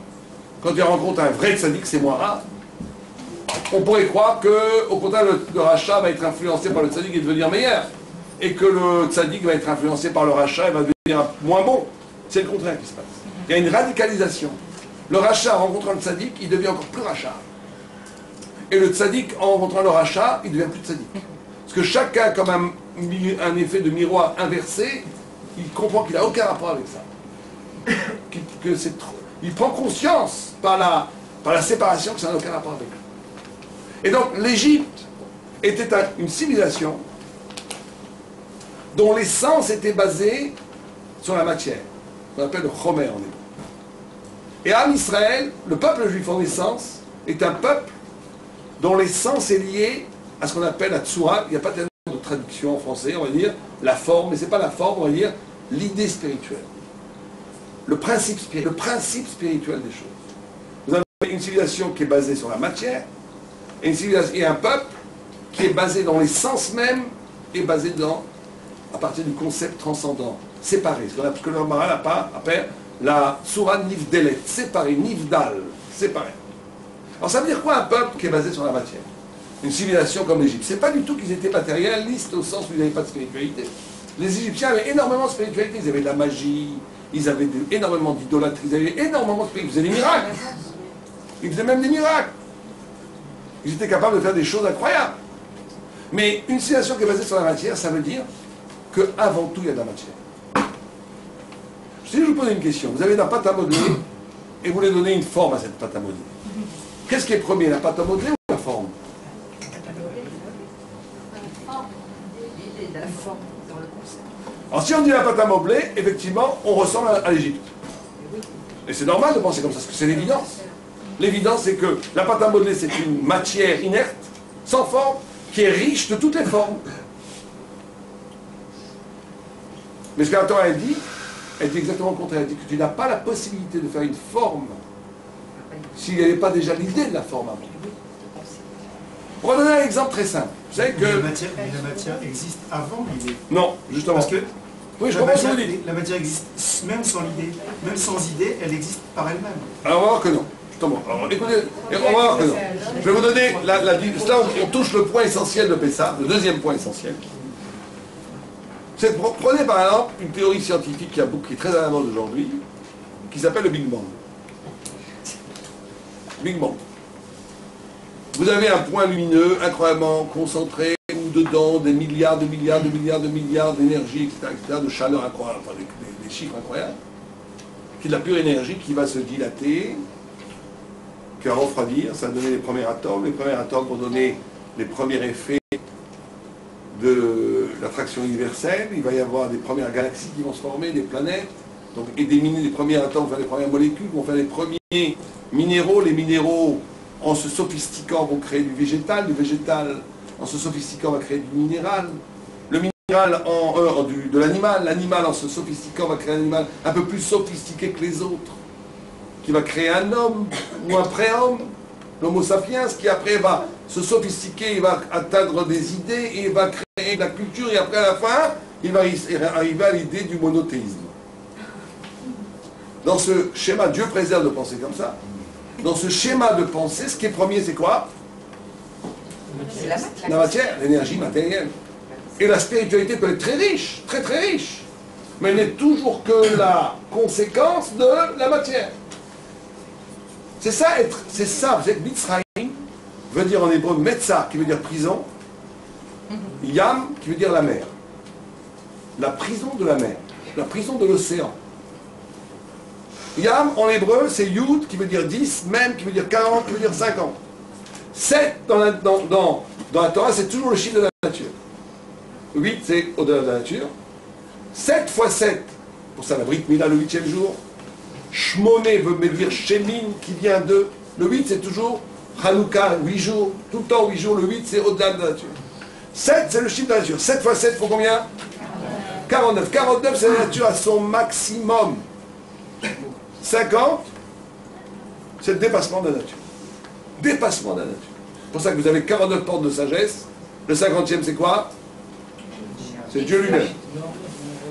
Quand il rencontre un vrai tzaddik, c'est moins rare. On pourrait croire que, au contraire, le rachat va être influencé par le tzaddik et devenir meilleur. Et que le tzaddik va être influencé par le rachat et va devenir moins bon. C'est le contraire qui se passe. Il y a une radicalisation. Le rachat rencontrant le tzaddik, il devient encore plus rachat. Et le tzaddik, en rencontrant le rachat, il devient plus tzaddik. Parce que chacun, comme un effet de miroir inversé, il comprend qu'il n'a aucun rapport avec ça. Il prend conscience par la séparation que ça n'a aucun rapport avec lui. Et donc l'Égypte était une civilisation dont l'essence était basée sur la matière, qu'on appelle le chomer en hébreu. Et Am Israël, le peuple juif en essence, est un peuple dont l'essence est liée à ce qu'on appelle la tsura. Il n'y a pas tellement de traduction en français, on va dire la forme, mais ce n'est pas la forme, on va dire l'idée spirituelle. Le principe spirituel des choses. Vous avez une civilisation qui est basée sur la matière, et un peuple qui est basé dans l'essence même, et basé à partir du concept transcendant, séparé, ce que le Maral appelle la Tsura Nivdelet, séparé, Nivdal, séparé. Alors ça veut dire quoi un peuple qui est basé sur la matière? Une civilisation comme l'Égypte. C'est pas du tout qu'ils étaient matérialistes au sens où ils n'avaient pas de spiritualité. Les Égyptiens avaient énormément de spiritualité, ils avaient de la magie, ils avaient énormément d'idolâtrie, ils avaient énormément de spiritualité, ils faisaient des miracles. Ils faisaient même des miracles. Ils étaient capables de faire des choses incroyables. Mais une civilisation qui est basée sur la matière, ça veut dire qu'avant tout, il y a de la matière. Si je vous pose une question, vous avez de la pâte à modeler et vous voulez donner une forme à cette pâte à modeler. Qu'est-ce qui est premier, la pâte à modeler ou la forme? La forme dans le concept. Alors si on dit la pâte à modeler, effectivement, on ressemble à l'Égypte. Et c'est normal de penser comme ça, parce que c'est l'évidence. L'évidence, c'est que la pâte à modeler, c'est une matière inerte, sans forme, qui est riche de toutes les formes. Mais ce que la Torah dit exactement le contraire. Elle dit que tu n'as pas la possibilité de faire une forme s'il n'y avait pas déjà l'idée de la forme avant. On va donner un exemple très simple. Vous savez que... la matière existe avant l'idée. Non, justement. Parce que oui, je comprends ce que vous dites. la matière existe même sans l'idée. Même sans idée, elle existe par elle-même. Alors on va voir que non. Justement. Alors écoutez, on va voir que non. Je vais vous donner... Là, on touche le point essentiel de Pessah, le deuxième point essentiel. Prenez par exemple une théorie scientifique qui est très à la mode aujourd'hui, qui s'appelle le Big Bang. Big Bang. Vous avez un point lumineux incroyablement concentré, où dedans des milliards d'énergie, etc., de chaleur incroyable, enfin des chiffres incroyables, qui est de la pure énergie qui va se dilater, qui va refroidir, ça va donner les premiers atomes. Les premiers atomes vont donner les premiers effets de l'attraction universelle. Il va y avoir des premières galaxies qui vont se former, des planètes, donc, et des premiers atomes vont faire les premières molécules, vont faire les premiers minéraux. Les minéraux, en se sophistiquant, vont créer du végétal. Du végétal, en se sophistiquant, va créer du minéral. Le minéral, de l'animal. L'animal, en se sophistiquant, va créer un animal un peu plus sophistiqué que les autres, qui va créer un homme ou un pré-homme, l'homo sapiens, qui après va se sophistiquer, il va atteindre des idées, et il va créer de la culture, et après à la fin, il va arriver à l'idée du monothéisme. Dans ce schéma, Dieu préserve de penser comme ça. Dans ce schéma de pensée, ce qui est premier, c'est quoi? C'est la matière. La matière, l'énergie matérielle. Et la spiritualité peut être très riche, très très riche. Mais elle n'est toujours que la conséquence de la matière. C'est ça, vous savez, Mitzrayim veut dire en hébreu Metza, qui veut dire prison, Yam, qui veut dire la mer. La prison de la mer, la prison de l'océan. Yam, en hébreu, c'est Yud, qui veut dire 10, Mem, qui veut dire 40, qui veut dire 50. 7, dans la Torah, c'est toujours le chiffre de la nature. 8, c'est au-delà de la nature. 7 fois 7, pour ça la Brit Mila, le 8e jour. Shmoné veut dire Shemin, qui vient de... Le 8, c'est toujours Hanouka, 8 jours. Tout le temps, 8 jours. Le 8, c'est au-delà de la nature. 7, c'est le chiffre de la nature. 7 fois 7, faut combien? 49. 49, c'est la nature à son maximum. 50, c'est le dépassement de la nature. Dépassement de la nature. C'est pour ça que vous avez 49 portes de sagesse. Le 50e, c'est quoi? C'est Dieu lui-même.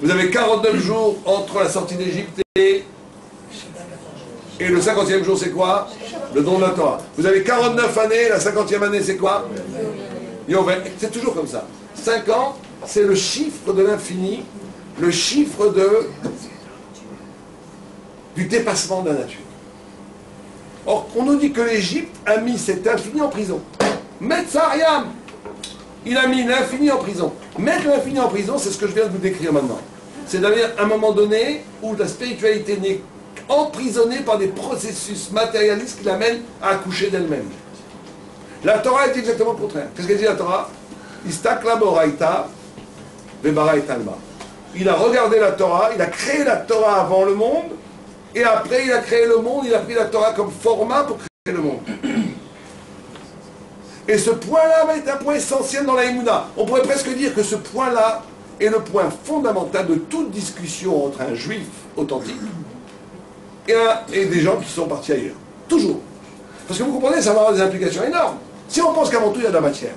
Vous avez 49 jours entre la sortie d'Égypte et le 50e jour, c'est quoi? Le don de la Torah. Vous avez 49 années, la 50e année, c'est quoi? C'est toujours comme ça. 50, c'est le chiffre de l'infini, le chiffre du dépassement de la nature. Or, on nous dit que l'Égypte a mis cet infini en prison. Mettre Sariam, il a mis l'infini en prison. Mettre l'infini en prison, c'est ce que je viens de vous décrire maintenant. C'est-à-dire un moment donné où la spiritualité n'est emprisonnée par des processus matérialistes qui l'amènent à accoucher d'elle-même. La Torah est exactement le contraire. Qu'est-ce qu'elle dit la Torah? Istakla boraita vebara et alma. Il a regardé la Torah, il a créé la Torah avant le monde, et après il a créé le monde, il a pris la Torah comme format pour créer le monde. Et ce point-là va être un point essentiel dans la Emouna. On pourrait presque dire que ce point-là est le point fondamental de toute discussion entre un juif authentique et des gens qui sont partis ailleurs. Toujours. Parce que vous comprenez, ça va avoir des implications énormes. Si on pense qu'avant tout il y a de la matière,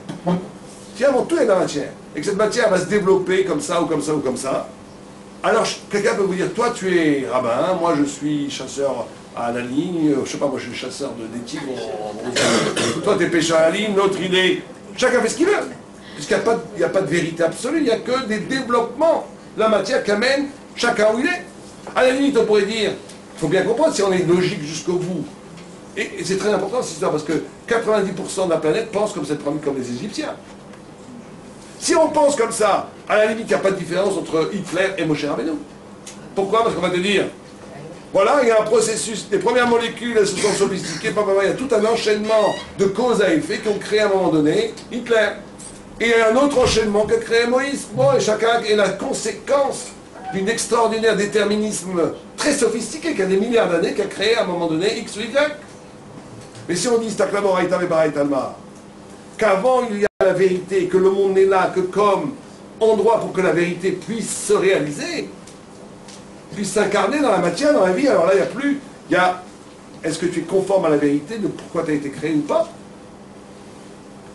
si avant tout il y a de la matière, et que cette matière va se développer comme ça ou comme ça ou comme ça, alors quelqu'un peut vous dire, toi tu es rabbin, moi je suis chasseur à la ligne, je sais pas, moi je suis chasseur des tigres, toi tu es pêcheur à la ligne, l'autre il est... Chacun fait ce qu'il veut, puisqu'il n'y a pas de vérité absolue, il n'y a que des développements, la matière qu'amène chacun où il est. À la limite on pourrait dire, il faut bien comprendre si on est logique jusqu'au bout, et c'est très important cette histoire, parce que 90% de la planète pense comme les Égyptiens. Si on pense comme ça, à la limite, il n'y a pas de différence entre Hitler et Moshe Rabbeinu. Pourquoi? Parce qu'on va te dire, voilà, il y a un processus, les premières molécules, elles se sont sophistiquées, il y a tout un enchaînement de cause à effet qui ont créé à un moment donné Hitler. Et il y a un autre enchaînement qu'a créé Moïse. Bon, et chacun est la conséquence d'une extraordinaire déterminisme très sophistiqué, qui a des milliards d'années, qui a créé à un moment donné X ou Y. Mais si on dit Staklamoraïta et Baraïtalma, qu'avant il y a la vérité, que le monde n'est là que comme endroit pour que la vérité puisse se réaliser, puisse s'incarner dans la matière, dans la vie, alors là il n'y a plus, est-ce que tu es conforme à la vérité de pourquoi tu as été créé ou pas?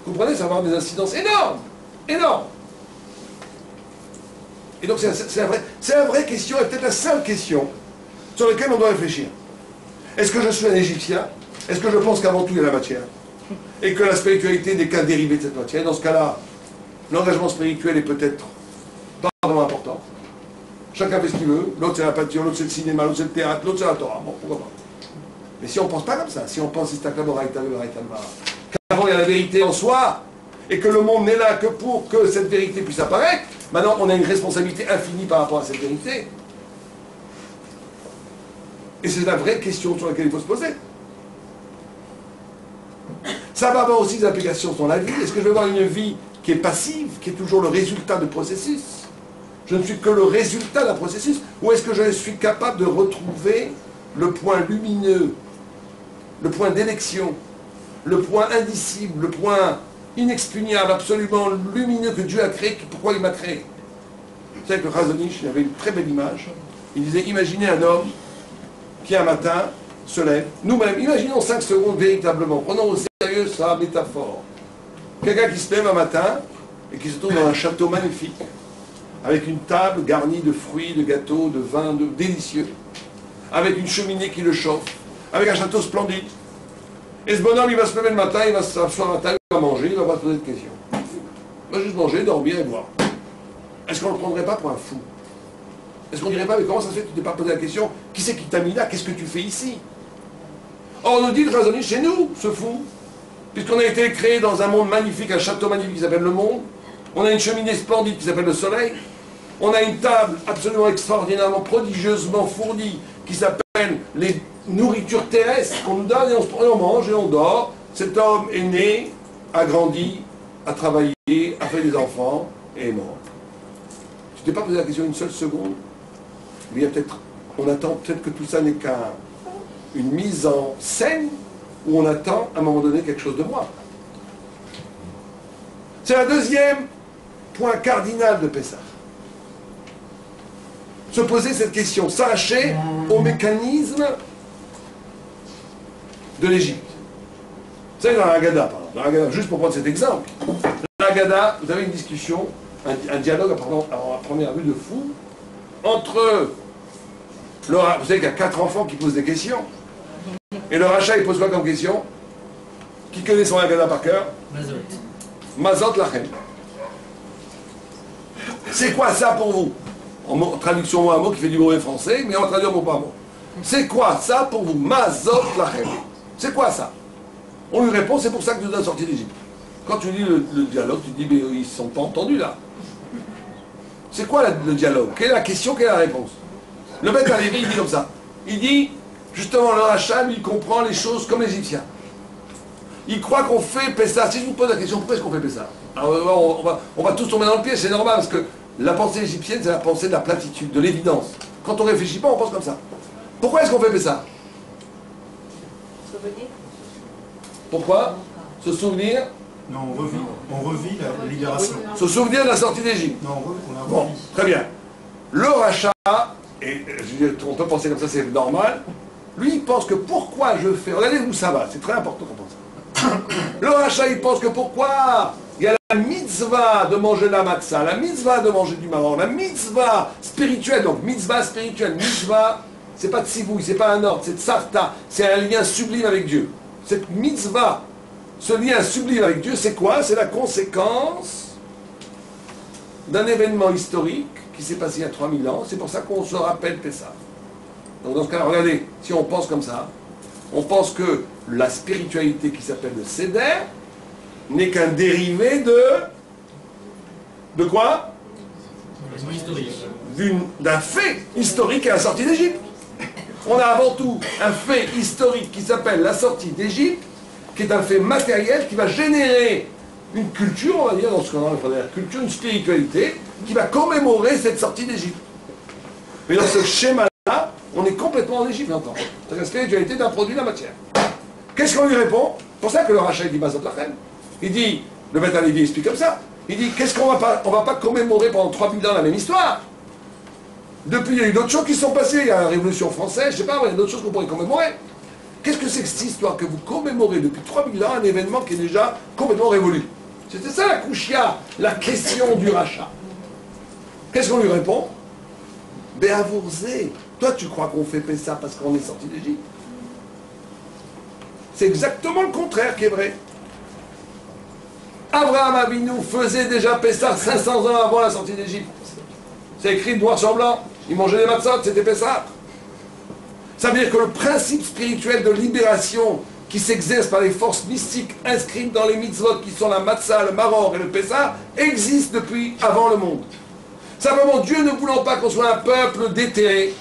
Vous comprenez, ça va avoir des incidences énormes, énormes. Et donc c'est la vraie question, et peut-être la seule question sur laquelle on doit réfléchir. Est-ce que je suis un Égyptien? Est-ce que je pense qu'avant tout il y a la matière? Et que la spiritualité n'est qu'un dérivé de cette matière? Dans ce cas-là, l'engagement spirituel est peut-être pas vraiment important. Chacun fait ce qu'il veut. L'autre c'est la peinture, l'autre c'est le cinéma, l'autre c'est le théâtre, l'autre c'est la Torah. Bon, pourquoi pas? Mais si on ne pense pas comme ça, si on pense qu'avant il y a la vérité en soi, et que le monde n'est là que pour que cette vérité puisse apparaître, maintenant on a une responsabilité infinie par rapport à cette vérité. Et c'est la vraie question sur laquelle il faut se poser. Ça va avoir aussi des implications dans la vie. Est-ce que je vais avoir une vie qui est passive, qui est toujours le résultat de processus? Je ne suis que le résultat d'un processus. Ou est-ce que je suis capable de retrouver le point lumineux, le point d'élection, le point indicible, le point inexpugnable, absolument lumineux que Dieu a créé, pourquoi il m'a créé? Vous savez que Razonich, il avait une très belle image. Il disait, imaginez un homme qui un matin se lève, nous-mêmes, imaginons 5 secondes véritablement, prenons au sérieux sa métaphore. Quelqu'un qui se lève un matin et qui se trouve dans un château magnifique, avec une table garnie de fruits, de gâteaux, de vins délicieux, avec une cheminée qui le chauffe, avec un château splendide. Et ce bonhomme, il va se lever le matin, il va s'asseoir à la table, il va manger, il va pas se poser de questions. Il va juste manger, dormir et boire. Est-ce qu'on ne le prendrait pas pour un fou? Est-ce qu'on ne dirait pas, mais comment ça se fait que tu t'es pas posé la question, qui c'est qui t'a mis là? Qu'est-ce que tu fais ici? Or, on nous dit de raisonner chez nous, ce fou, puisqu'on a été créé dans un monde magnifique, un château magnifique qui s'appelle le monde, on a une cheminée splendide qui s'appelle le soleil, on a une table absolument extraordinairement, prodigieusement fournie, qui s'appelle les nourritures terrestres qu'on nous donne, et on mange et on dort. Cet homme est né, a grandi, a travaillé, a fait des enfants, et est mort. Tu t'es pas posé la question une seule seconde? Il y a peut-être, on attend peut-être que tout ça n'est qu'une mise en scène, où on attend à un moment donné quelque chose de moi. C'est un deuxième point cardinal de Pessah. Se poser cette question, s'arracher au mécanisme de l'Égypte. Vous savez, dans l'Agada, par exemple, dans l'Agada, juste pour prendre cet exemple, dans l'Agada, vous avez une discussion, un dialogue à première vue de fou, entre vous savez qu'il y a 4 enfants qui posent des questions, et le rachat il pose quoi comme question? Qui connaît son Agada par cœur? Mazot. Mazot Lachem. C'est quoi ça pour vous? En traduction mot à mot qui fait du mauvais français, mais on va traduire mot par mot. C'est quoi ça pour vous? Mazot Lachem. C'est quoi ça? On lui répond, c'est pour ça que nous avons sorti d'Égypte. Quand tu lis le dialogue, tu te dis, mais ils ne se sont pas entendus là. C'est quoi le dialogue? Quelle est la question, quelle est la réponse? Le Beth Alevi, il dit comme ça. Il dit, justement, le rachat, lui, il comprend les choses comme l'Égyptien. Il croit qu'on fait Pessah. Si je vous pose la question, pourquoi est-ce qu'on fait Pessah? Alors, on va tous tomber dans le pied, c'est normal, parce que la pensée égyptienne, c'est la pensée de la platitude, de l'évidence. Quand on ne réfléchit pas, on pense comme ça. Pourquoi est-ce qu'on fait Pessah? Souvenir. Pourquoi? Se souvenir? Non, on revit la libération. Se souvenir de la sortie d'Égypte. Non, on la Bon, revit. très bien. Le rachat, et je veux dire, on peut penser comme ça, c'est normal. Lui, il pense que pourquoi je fais... Regardez où ça va, c'est très important qu'on pense ça. Le rachat, il pense que pourquoi il y a la mitzvah de manger la matzah, la mitzvah de manger du marron, la mitzvah spirituelle, donc mitzvah spirituelle, mitzvah, c'est pas de tsivouille, c'est pas un ordre, c'est de sarta, c'est un lien sublime avec Dieu. Cette mitzvah, ce lien sublime avec Dieu, c'est quoi? C'est la conséquence d'un événement historique qui s'est passé il y a 3000 ans. C'est pour ça qu'on se rappelle Pessah. Donc dans ce cas-là, regardez, si on pense comme ça, on pense que la spiritualité qui s'appelle le Seder n'est qu'un dérivé de... De quoi? D'un fait historique à la sortie d'Égypte. On a avant tout un fait historique qui s'appelle la sortie d'Égypte, qui est un fait matériel qui va générer une culture, on va dire, dans ce qu'on appelle la culture, une spiritualité, qui va commémorer cette sortie d'Égypte. Mais dans ce schéma-là, on est complètement en Égypte, j'entends. C'est la spiritualité d'un produit de la matière. Qu'est-ce qu'on lui répond? C'est pour ça que le rachat, il dit Bazot Lachem. Il dit, le Beth Alevi explique comme ça, il dit, qu'est-ce qu'on va pas... On va pas commémorer pendant 3000 ans la même histoire. Depuis, il y a eu d'autres choses qui sont passées. Il y a la Révolution française, je sais pas, il y a d'autres choses qu'on pourrait commémorer. Qu'est-ce que c'est que cette histoire que vous commémorez depuis 3000 ans, un événement qui est déjà complètement révolu? C'était ça la kouchia, la question du rachat. Qu'est-ce qu'on lui répond? Béavourze, toi tu crois qu'on fait ça parce qu'on est sorti d'Égypte? C'est exactement le contraire qui est vrai. Abraham Avinu faisait déjà Pessah 500 ans avant la sortie d'Égypte. C'est écrit noir sur blanc. Il mangeait des matzot, c'était Pessah. Ça veut dire que le principe spirituel de libération qui s'exerce par les forces mystiques inscrites dans les mitzvot qui sont la matzah, le maror et le Pessah existe depuis avant le monde. Simplement, Dieu ne voulant pas qu'on soit un peuple déterré,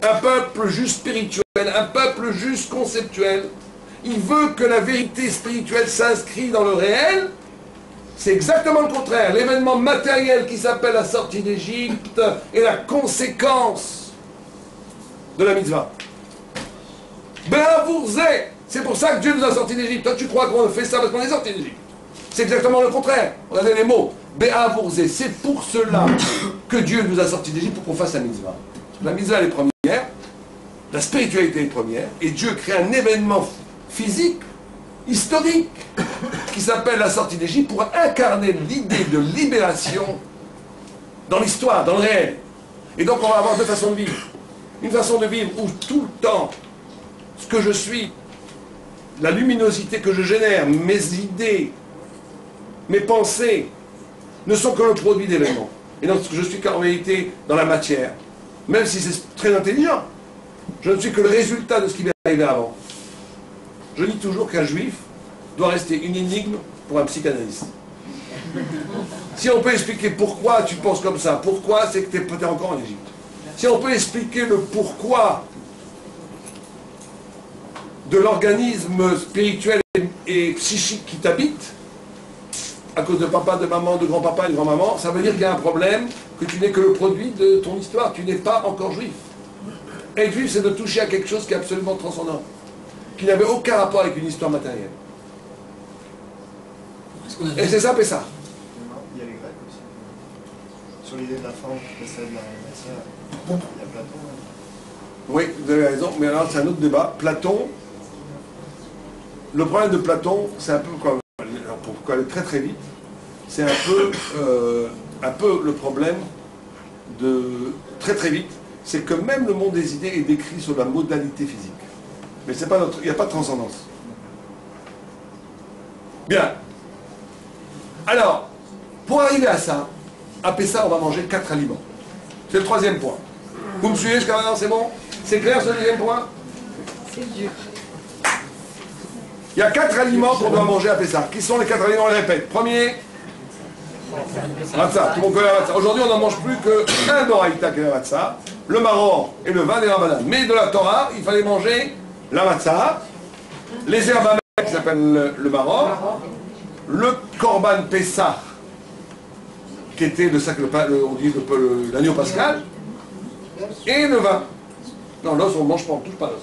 un peuple juste spirituel, un peuple juste conceptuel, il veut que la vérité spirituelle s'inscrive dans le réel. C'est exactement le contraire. L'événement matériel qui s'appelle la sortie d'Égypte est la conséquence de la mitzvah. Béavourze, c'est pour ça que Dieu nous a sortis d'Égypte. Toi, tu crois qu'on fait ça parce qu'on est sorti d'Égypte. C'est exactement le contraire. Regardez les mots. Béavourze, c'est pour cela que Dieu nous a sortis d'Égypte pour qu'on fasse la mitzvah. La mitzvah elle est première, la spiritualité est première, et Dieu crée un événement physique, historique, qui s'appelle la sortie d'Égypte pour incarner l'idée de libération dans l'histoire, dans le réel. Et donc on va avoir deux façons de vivre. Une façon de vivre où tout le temps, ce que je suis, la luminosité que je génère, mes idées, mes pensées, ne sont que le produit d'événements. Et donc je suis qu'en réalité dans la matière. Même si c'est très intelligent, je ne suis que le résultat de ce qui m'est arrivé avant. Je dis toujours qu'un juif doit rester une énigme pour un psychanalyste. Si on peut expliquer pourquoi tu penses comme ça, pourquoi, c'est que tu es peut-être encore en Égypte. Si on peut expliquer le pourquoi de l'organisme spirituel et psychique qui t'habite, à cause de papa, de maman, de grand-papa et de grand-maman, ça veut dire qu'il y a un problème, que tu n'es que le produit de ton histoire, tu n'es pas encore juif. Être juif, c'est de toucher à quelque chose qui est absolument transcendant, qui n'avait aucun rapport avec une histoire matérielle. Et c'est ça, Pessah. Il y a les Grecs aussi. Sur l'idée de la forme qui possède la matière, il y a Platon. Oui, vous avez raison, mais alors c'est un autre débat. Platon, le problème de Platon, c'est un peu, pour aller très très vite, c'est un peu le problème de très très vite, c'est que même le monde des idées est décrit sur la modalité physique. Mais c'est pas il n'y a pas de transcendance. Bien. Alors, pour arriver à ça, à Pessah, on va manger 4 aliments. C'est le troisième point. Vous me suivez jusqu'à maintenant, c'est bon? C'est clair ce deuxième point? C'est dur. Il y a 4 aliments qu'on doit manger à Pessah. Qui sont les 4 aliments? On les répète. Premier, matzah. Tout le monde connaît la matzah. Aujourd'hui, on n'en mange plus qu'un d'Oraïta qui est la matzah, le maror et le vin des Ramadan. Mais de la Torah, il fallait manger la matzah, les herbes amères qui s'appellent le maror, le korban Pessah, qui était on dit l'agneau pascal, et le vin. Non, l'os, on ne mange pas, on ne touche pas l'os.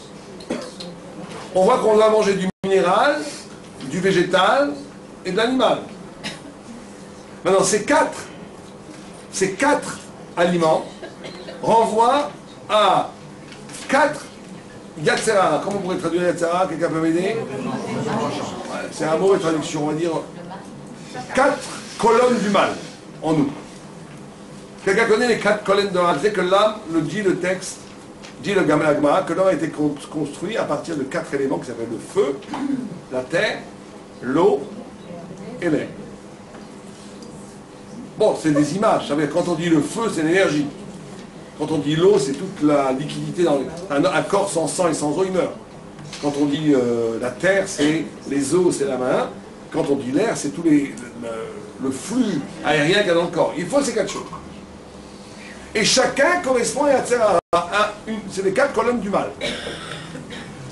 On voit qu'on doit manger du minéral, du végétal et de l'animal. Maintenant, ces quatre aliments renvoient à 4 yatsera. Comment on pourrait traduire yatsera? Quelqu'un peut m'aider? C'est un mot de traduction, on va dire 4 colonnes du mal en nous. Quelqu'un connaît les 4 colonnes de l'âme? C'est que l'âme, le dit le texte, dit le Gamma, que l'homme a été construit à partir de 4 éléments qui s'appellent le feu, la terre, l'eau et l'air. Bon, c'est des images. Ça veut dire, quand on dit le feu, c'est l'énergie. Quand on dit l'eau, c'est toute la liquidité. Un corps sans sang et sans eau, il meurt. Quand on dit la terre, c'est les os, c'est la main. Quand on dit l'air, c'est tout le flux aérien qu'il y a dans le corps. Il faut ces 4 choses. Et chacun correspond à c'est les 4 colonnes du mal.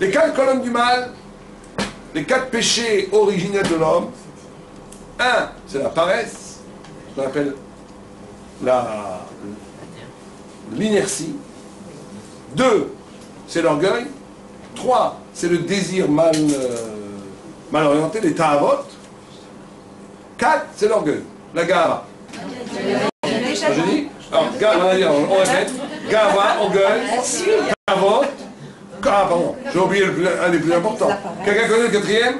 Les 4 colonnes du mal, les 4 péchés originels de l'homme. 1, c'est la paresse. On appelle l'inertie. 2, c'est l'orgueil. 3, c'est le désir mal orienté, les ta'avot. 4, c'est l'orgueil, la gava. J'ai dit? Alors, on répète. Gava, orgueil, ta'avot. Ah, pardon, j'ai oublié un des plus importants. Quelqu'un connaît le 4e?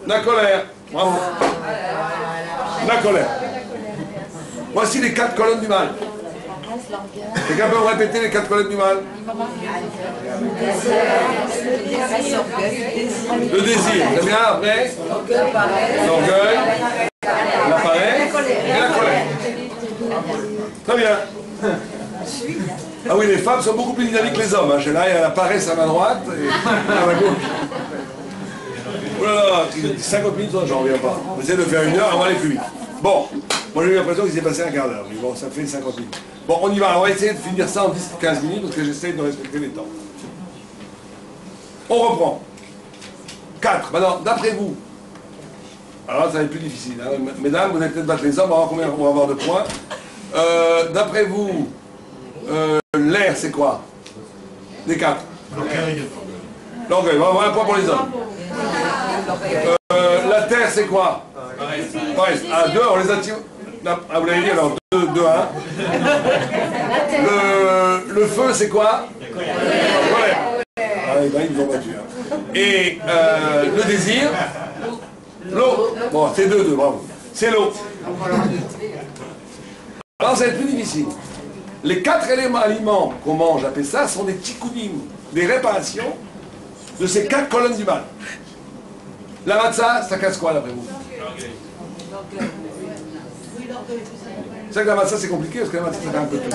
La colère. Bravo. La colère. Voici les 4 colonnes du mal. Quelqu'un peut me répéter les 4 colonnes du mal? Le désir, c'est bien après? L'orgueil, la paresse et la colère. Très bien. Ah oui, les femmes sont beaucoup plus dynamiques que les hommes. Hein. Là, il y a la paresse à ma droite et à ma gauche. Oh là là, 50 minutes, j'en reviens pas. On essaie de faire 1 heure, on va aller plus vite. Bon, moi j'ai eu l'impression qu'il s'est passé un quart d'heure, mais bon, ça fait 50 minutes. Bon, on y va, on va essayer de finir ça en 10-15 minutes parce que j'essaie de respecter les temps. On reprend. 4. Maintenant, d'après vous, alors là, ça va être plus difficile. Hein. Mesdames, vous allez peut-être battre les hommes, on va voir combien on va avoir de points. D'après vous, l'air, c'est quoi? Les 4. L'orgueil, on va avoir un point pour les hommes. La terre, c'est quoi? Paresse. À 2, on les a tirés. Ah, vous l'avez dit alors, 2, 1. Le feu, c'est quoi? Colère. Ah, ils nous ont battus. Hein. Et le désir? L'eau. Bon, c'est 2, bravo. C'est l'eau. Alors, ça va être plus difficile. Les 4 aliments qu'on mange à Pessah sont des tikkunim, des réparations de ces 4 colonnes du mal. La matzah, ça casse quoi d'après vous? C'est vrai que la matzah c'est compliqué parce que la matzah ça fait un peu tout.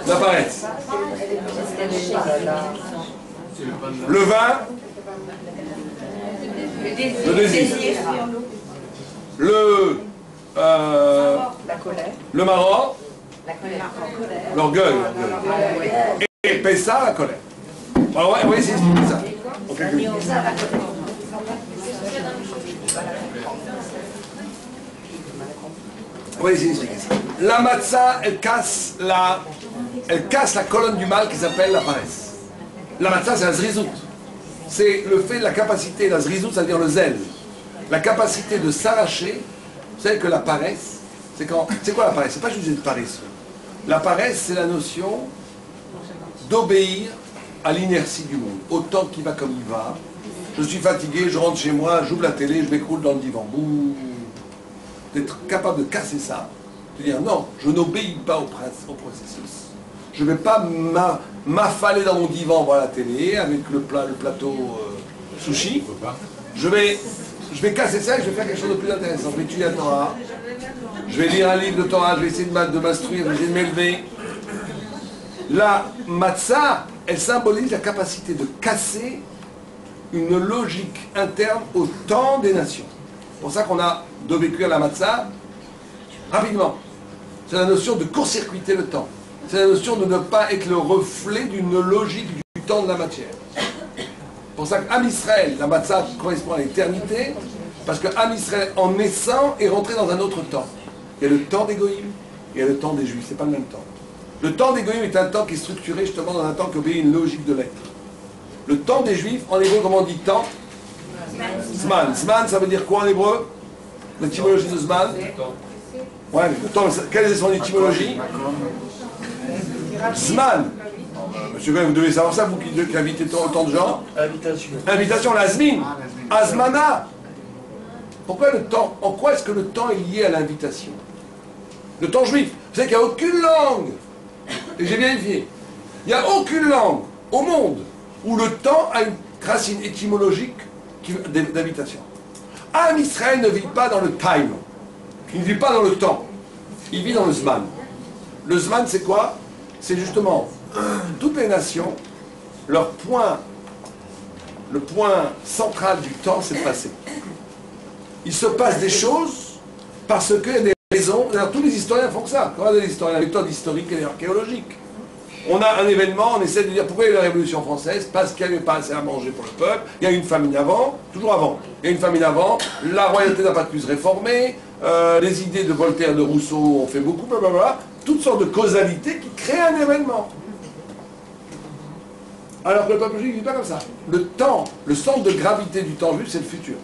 La paresse. Le vin. Le désir. Le maror. L'orgueil. Et Pessah, la colère. Alors on va essayer d'expliquer ça. En quelques minutes. On va essayer d'expliquer ça. La matzah, elle casse la colonne du mal qui s'appelle la paresse. La matzah, c'est la zrizout. C'est le fait de la capacité, la zrizout, c'est-à-dire le zèle. La capacité de s'arracher. Vous savez que la paresse, c'est quoi la paresse? C'est pas juste être paresseux. La paresse, c'est la notion d'obéir à l'inertie du monde. Autant qu'il va comme il va. Je suis fatigué, je rentre chez moi, j'ouvre la télé, je m'écroule dans le divan. Boum. D'être capable de casser ça, de dire non, je n'obéis pas au processus. Je ne vais pas m'affaler dans mon divan voir la télé avec le plateau sushi. Je vais casser ça et je vais faire quelque chose de plus intéressant. Je vais étudier la Torah, je vais lire un livre de Torah, je vais essayer de m'instruire, je vais essayer de m'élever. La matzah, elle symbolise la capacité de casser une logique interne au temps des nations. C'est pour ça qu'on a devait cuire la matzah rapidement. C'est la notion de court-circuiter le temps. C'est la notion de ne pas être le reflet d'une logique du temps de la matière. C'est pour ça qu'Am Israël, la matzah correspond à l'éternité, parce que Am Israël, en naissant, est rentré dans un autre temps. Il y a le temps des Goïm, et il y a le temps des Juifs. C'est pas le même temps. Le temps des Goïm est un temps qui est structuré justement dans un temps qui obéit à une logique de l'être. Le temps des Juifs, en hébreu, comment on dit temps? Zman. Zman, ça veut dire quoi en hébreu? L'étymologie de Zman? Ouais, mais le temps, quelle est son étymologie? Zman. Monsieur Goyen, vous devez savoir ça, vous qui invitez autant de gens. Invitation. Invitation, l'azmin. Azmana. Pourquoi le temps? En quoi est-ce que le temps est lié à l'invitation? Le temps juif. Vous savez qu'il n'y a aucune langue, et j'ai vérifié, il n'y a aucune langue au monde où le temps a une racine étymologique d'invitation. Am Israël ne vit pas dans le time. Il ne vit pas dans le temps. Il vit dans le Zman. Le Zman, c'est quoi? C'est justement toutes les nations, le point central du temps, c'est le passé. Il se passe des choses parce qu'il y a des raisons. D'ailleurs, tous les historiens font que ça. Regardez les historiens, la méthode historique et archéologique. On a un événement, on essaie de dire pourquoi il y a eu la Révolution française, parce qu'il n'y avait pas assez à manger pour le peuple, il y a eu une famine avant, toujours avant, il y a eu une famine avant, la royauté n'a pas pu se réformer, les idées de Voltaire, de Rousseau ont fait beaucoup, blablabla, toutes sortes de causalités qui créent un événement. Alors que le peuple juif ne vit pas comme ça. Le temps, le centre de gravité du temps juif, c'est le futur.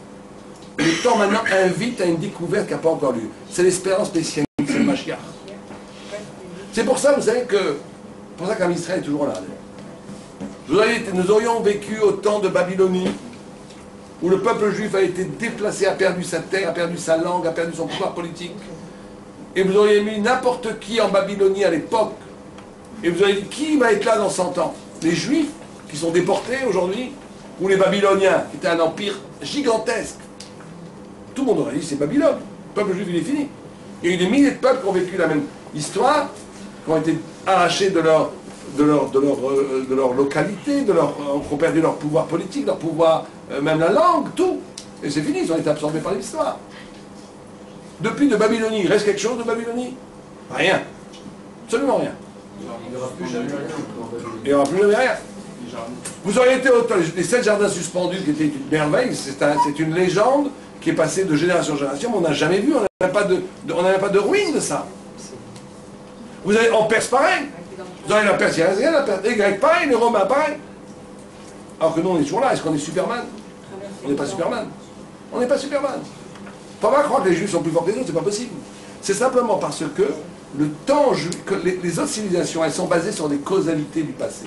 Le temps maintenant invite à une découverte qui n'a pas encore lieu. C'est l'espérance messianique, c'est le Mashiach. C'est pour ça, vous savez que c'est pour ça qu'Am Israël est toujours là. Nous aurions vécu au temps de Babylonie, où le peuple juif a été déplacé, a perdu sa terre, a perdu sa langue, a perdu son pouvoir politique. Et vous auriez mis n'importe qui en Babylonie à l'époque, et vous auriez dit qui va être là dans 100 ans? Les Juifs qui sont déportés aujourd'hui, ou les Babyloniens, qui étaient un empire gigantesque? Tout le monde aurait dit c'est Babylone. Le peuple juif il est fini. Il y a eu des milliers de peuples qui ont vécu la même histoire, qui ont été arrachés de leur localité, qui ont perdu leur pouvoir politique, leur pouvoir, même la langue, tout. Et c'est fini, ils ont été absorbés par l'histoire. Depuis de Babylonie, il reste quelque chose de Babylonie? Rien. Absolument rien. Il n'y aura plus jamais rien. Il n'y aura plus jamais rien. Vous auriez été autant. Les 7 jardins suspendus qui étaient une merveille, c'est une légende qui est passée de génération en génération, mais on n'a jamais vu, on n'avait pas de ruine de ça. Vous avez en Perse pareil. Vous avez la Perse, il n'y a rien, la Perse. Les Grecs pareil, les Romains pareil. Alors que nous on est toujours là, est-ce qu'on est Superman? On n'est pas Superman. On n'est pas Superman. Il ne faut pas croire que les Juifs sont plus forts que les autres, c'est pas possible. C'est simplement parce que le temps, que les autres civilisations, elles sont basées sur des causalités du passé.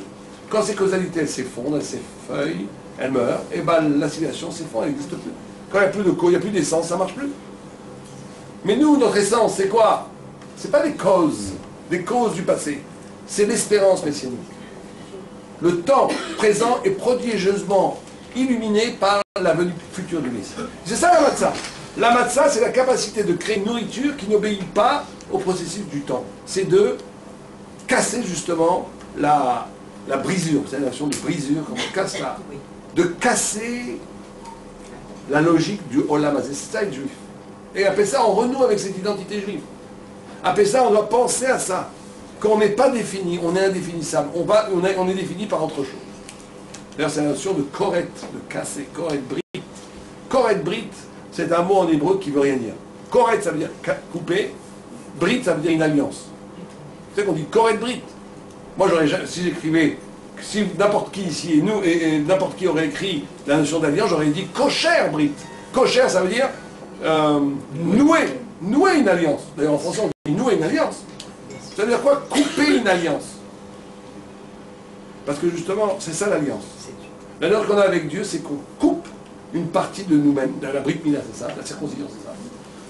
Quand ces causalités, elles s'effondrent, elles s'effeuillent, elles meurent, et ben la civilisation s'effondre, elle n'existe plus. Quand il n'y a plus de cause, il n'y a plus d'essence, ça ne marche plus. Mais nous, notre essence, c'est quoi? C'est pas des causes du passé. C'est l'espérance messianique. Le temps présent est prodigieusement illuminé par la venue future du Messie. C'est ça la matzah. La matzah, c'est la capacité de créer une nourriture qui n'obéit pas au processus du temps. C'est de casser justement la brisure. C'est la notion de brisure, quand on casse là. De casser la logique du Olam Hazé. C'est ça être juif. Et après ça, on renoue avec cette identité juive. Après ça, on doit penser à ça. Quand on n'est pas défini, on est indéfinissable. On est défini par autre chose. D'ailleurs, c'est la notion de koret, de casser, koret brit. Koret brit, c'est un mot en hébreu qui ne veut rien dire. Koret, ça veut dire couper. Brit, ça veut dire une alliance. Vous savez qu'on dit koret brit. Moi, si j'écrivais, si n'importe qui ici et n'importe qui aurait écrit la notion d'alliance, j'aurais dit kosher brit. Kosher, ça veut dire nouer une alliance. D'ailleurs, en français, on dit nouer une alliance. Ça veut dire quoi? Couper une alliance. Parce que justement, c'est ça l'alliance. L'alliance qu'on a avec Dieu, c'est qu'on coupe une partie de nous-mêmes. La Brit Mila, c'est ça. La circoncision, c'est ça.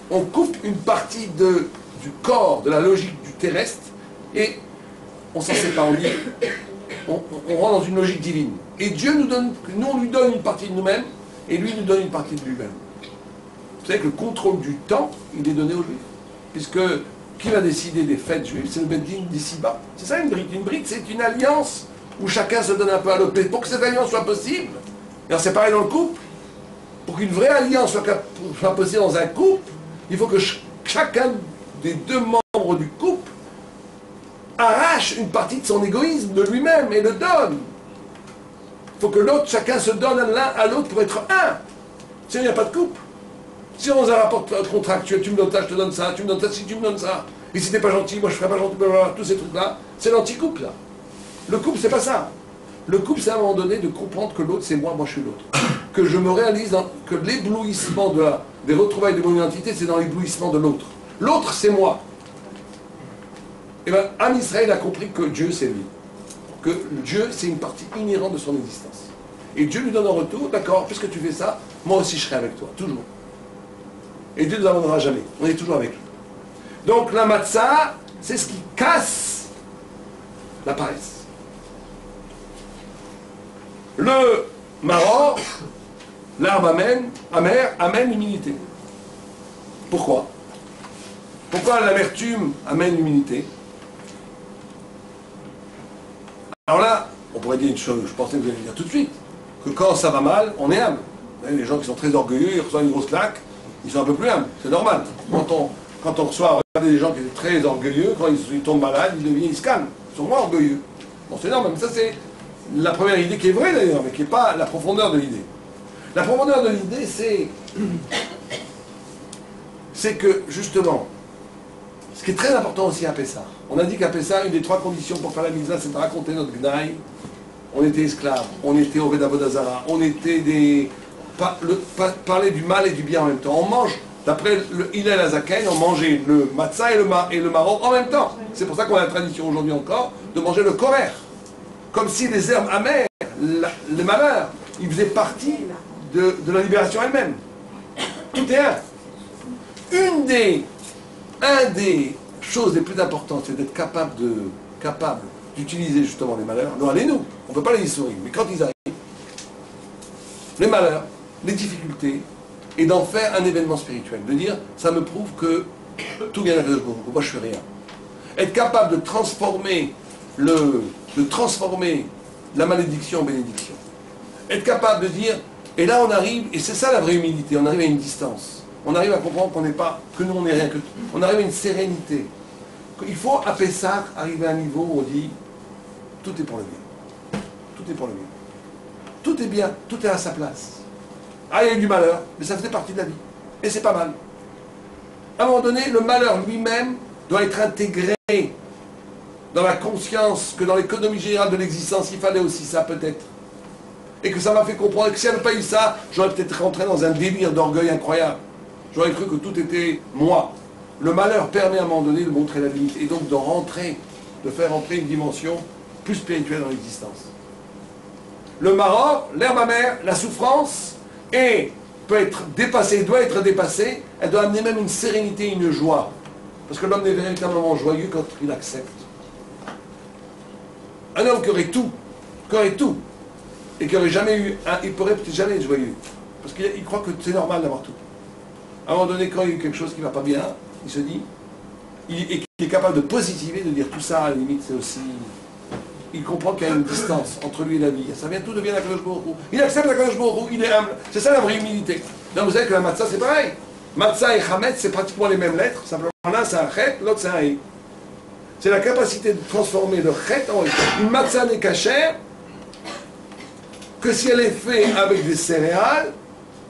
On coupe une partie du corps, de la logique du terrestre, et on s'en sépare. On rentre dans une logique divine. Et Dieu nous on lui donne une partie de nous-mêmes, et lui nous donne une partie de lui-même. Vous savez que le contrôle du temps, il est donné aux Juifs. Puisque qui va décider des fêtes juives? C'est le Beddin d'ici-bas. C'est ça une bride. Une bride, c'est une alliance où chacun se donne un peu à l'autre. Pour que cette alliance soit possible, Alors c'est pareil dans le couple. Pour qu'une vraie alliance soit possible dans un couple, il faut que chacun des deux membres du couple arrache une partie de son égoïsme de lui-même et le donne. Il faut que l'autre, chacun se donne l'un à l'autre pour être un. Sinon, il n'y a pas de couple. Si on a un rapport contractuel, tu me donnes ça, je te donne ça, tu me donnes ça, si tu me donnes ça. Et si t'es pas gentil, moi je ferai pas gentil, blablabla, tous ces trucs-là, c'est l'anti-couple, là. Le couple, c'est pas ça. Le couple, c'est à un moment donné de comprendre que l'autre, c'est moi, moi je suis l'autre. Que je me réalise que l'éblouissement des retrouvailles de mon identité, c'est dans l'éblouissement de l'autre. L'autre, c'est moi. Et bien, Am Israël a compris que Dieu, c'est lui. Que Dieu, c'est une partie inhérente de son existence. Et Dieu lui donne en retour, d'accord, puisque tu fais ça, moi aussi je serai avec toi, toujours. Et Dieu ne nous abandonnera jamais, on est toujours avec lui. Donc la matzah, c'est ce qui casse la paresse. Le maror, l'arbre amer, amène l'humilité. Pourquoi? Pourquoi l'amertume amène l'humilité? Alors là, on pourrait dire une chose, je pensais que vous allez dire tout de suite, que quand ça va mal, on est humble. Vous voyez, les gens qui sont très orgueilleux, ils reçoivent une grosse claque, ils sont un peu plus humbles, c'est normal. Quand on reçoit, regardez les gens qui étaient très orgueilleux, quand ils tombent malades, ils se calment, ils sont moins orgueilleux. Bon, c'est normal, mais ça c'est la première idée qui est vraie d'ailleurs, mais qui n'est pas la profondeur de l'idée. La profondeur de l'idée, c'est que, justement, ce qui est très important aussi à Pessah, on a dit qu'à Pessah, une des trois conditions pour faire la mitzvah, c'est de raconter notre gnaï. On était esclaves, on était au Vedabodazara, on était parler du mal et du bien en même temps. On mange, d'après le Hillel Azaken, on mangeait le matzah et le maror en même temps. C'est pour ça qu'on a la tradition aujourd'hui encore de manger le korer. Comme si les herbes amères, les malheurs, ils faisaient partie de la libération elle-même. Tout est un. Un des choses les plus importantes, c'est d'être capable d'utiliser justement les malheurs. Non, allez-nous, on ne peut pas les historier, mais quand ils arrivent, les malheurs, les difficultés, et d'en faire un événement spirituel. De dire, ça me prouve que tout vient d'Akadosh Baruch Hu, moi je suis rien. Être capable de transformer la malédiction en bénédiction. Être capable de dire, et là on arrive, et c'est ça la vraie humilité, on arrive à une distance. On arrive à comprendre qu'on n'est pas, que nous on n'est rien, on arrive à une sérénité. Il faut, à Pessah, arriver à un niveau où on dit, tout est pour le bien. Tout est pour le bien. Tout est bien, tout est à sa place. Ah, il y a eu du malheur, mais ça faisait partie de la vie. Et c'est pas mal. À un moment donné, le malheur lui-même doit être intégré dans la conscience que dans l'économie générale de l'existence, il fallait aussi ça peut-être. Et que ça m'a fait comprendre que si j'avais pas eu ça, j'aurais peut-être rentré dans un délire d'orgueil incroyable. J'aurais cru que tout était moi. Le malheur permet à un moment donné de montrer la limite et donc de faire entrer une dimension plus spirituelle dans l'existence. Le maror, l'herbe amère, la souffrance, peut être dépassée, doit être dépassée, elle doit amener même une sérénité, une joie. Parce que l'homme est véritablement joyeux quand il accepte. Un homme qui aurait tout, et qui n'aurait jamais eu, il pourrait peut-être jamais être joyeux. Parce qu'il croit que c'est normal d'avoir tout. À un moment donné, quand il y a quelque chose qui ne va pas bien, il se dit, et qu'il est capable de positiver, de dire tout ça, à la limite, c'est aussi... Il comprend qu'il y a une distance entre lui et la vie. Ça vient, tout devient la Kadosh Baruch Hu. Il accepte la Kadosh Baruch Hu, il est humble. C'est ça la vraie humilité. Donc vous savez que la matzah, c'est pareil. Matzah et chametz, c'est pratiquement les mêmes lettres. Simplement, l'un c'est un chet, l'autre c'est un hé. C'est la capacité de transformer le chet en hé. Une matzah n'est cachère que si elle est faite avec des céréales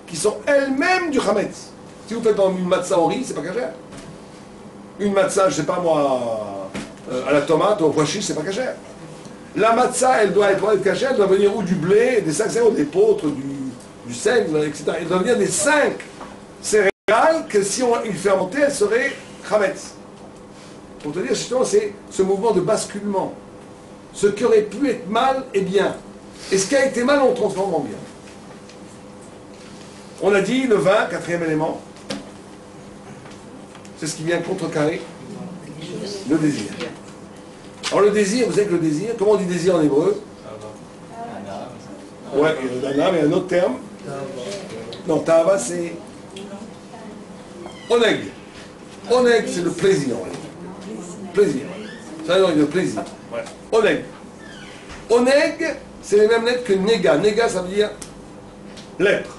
qui sont elles-mêmes du chametz. Si vous faites une matzah au riz, c'est pas cachère. Une matzah, je sais pas moi, à la tomate ou au pois chiche, c'est pas cachère. La matzah, elle doit être cachère, elle doit venir ou du blé, des 5 céréales, des épeautres, du sel, etc. Elle doit venir des 5 céréales que si on il fermentait, elle serait chametz. Pour te dire, justement, c'est ce mouvement de basculement. Ce qui aurait pu être mal est bien. Et ce qui a été mal, on transforme en bien. On a dit le vin, 4e élément, c'est ce qui vient contrecarrer le désir. Alors le désir, vous savez que le désir, comment on dit désir en hébreu? Ouais, il y en a, mais un autre terme. Non, ta'ava c'est oneg. Oneg c'est le plaisir. Plaisir. Ça veut dire le plaisir. Oneg. Oneg, c'est les mêmes lettres que nega. Nega, ça veut dire Lèpre.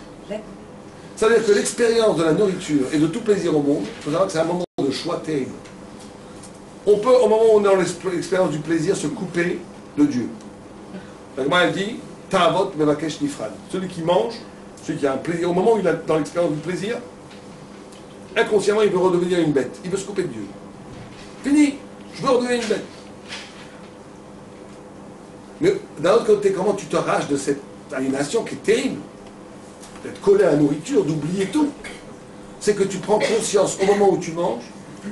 Ça veut dire que l'expérience de la nourriture et de tout plaisir au monde, il faut savoir que c'est un moment de choix terrible. On peut, au moment où on est dans l'expérience du plaisir, se couper de Dieu. La Gemara elle dit, Ta'avot mevakesh nifrad. Celui qui mange, celui qui a un plaisir, au moment où il est dans l'expérience du plaisir, inconsciemment il veut redevenir une bête. Il veut se couper de Dieu. Fini, je veux redevenir une bête. Mais d'un autre côté, comment tu t'arraches de cette aliénation qui est terrible, d'être collé à la nourriture, d'oublier tout? C'est que tu prends conscience au moment où tu manges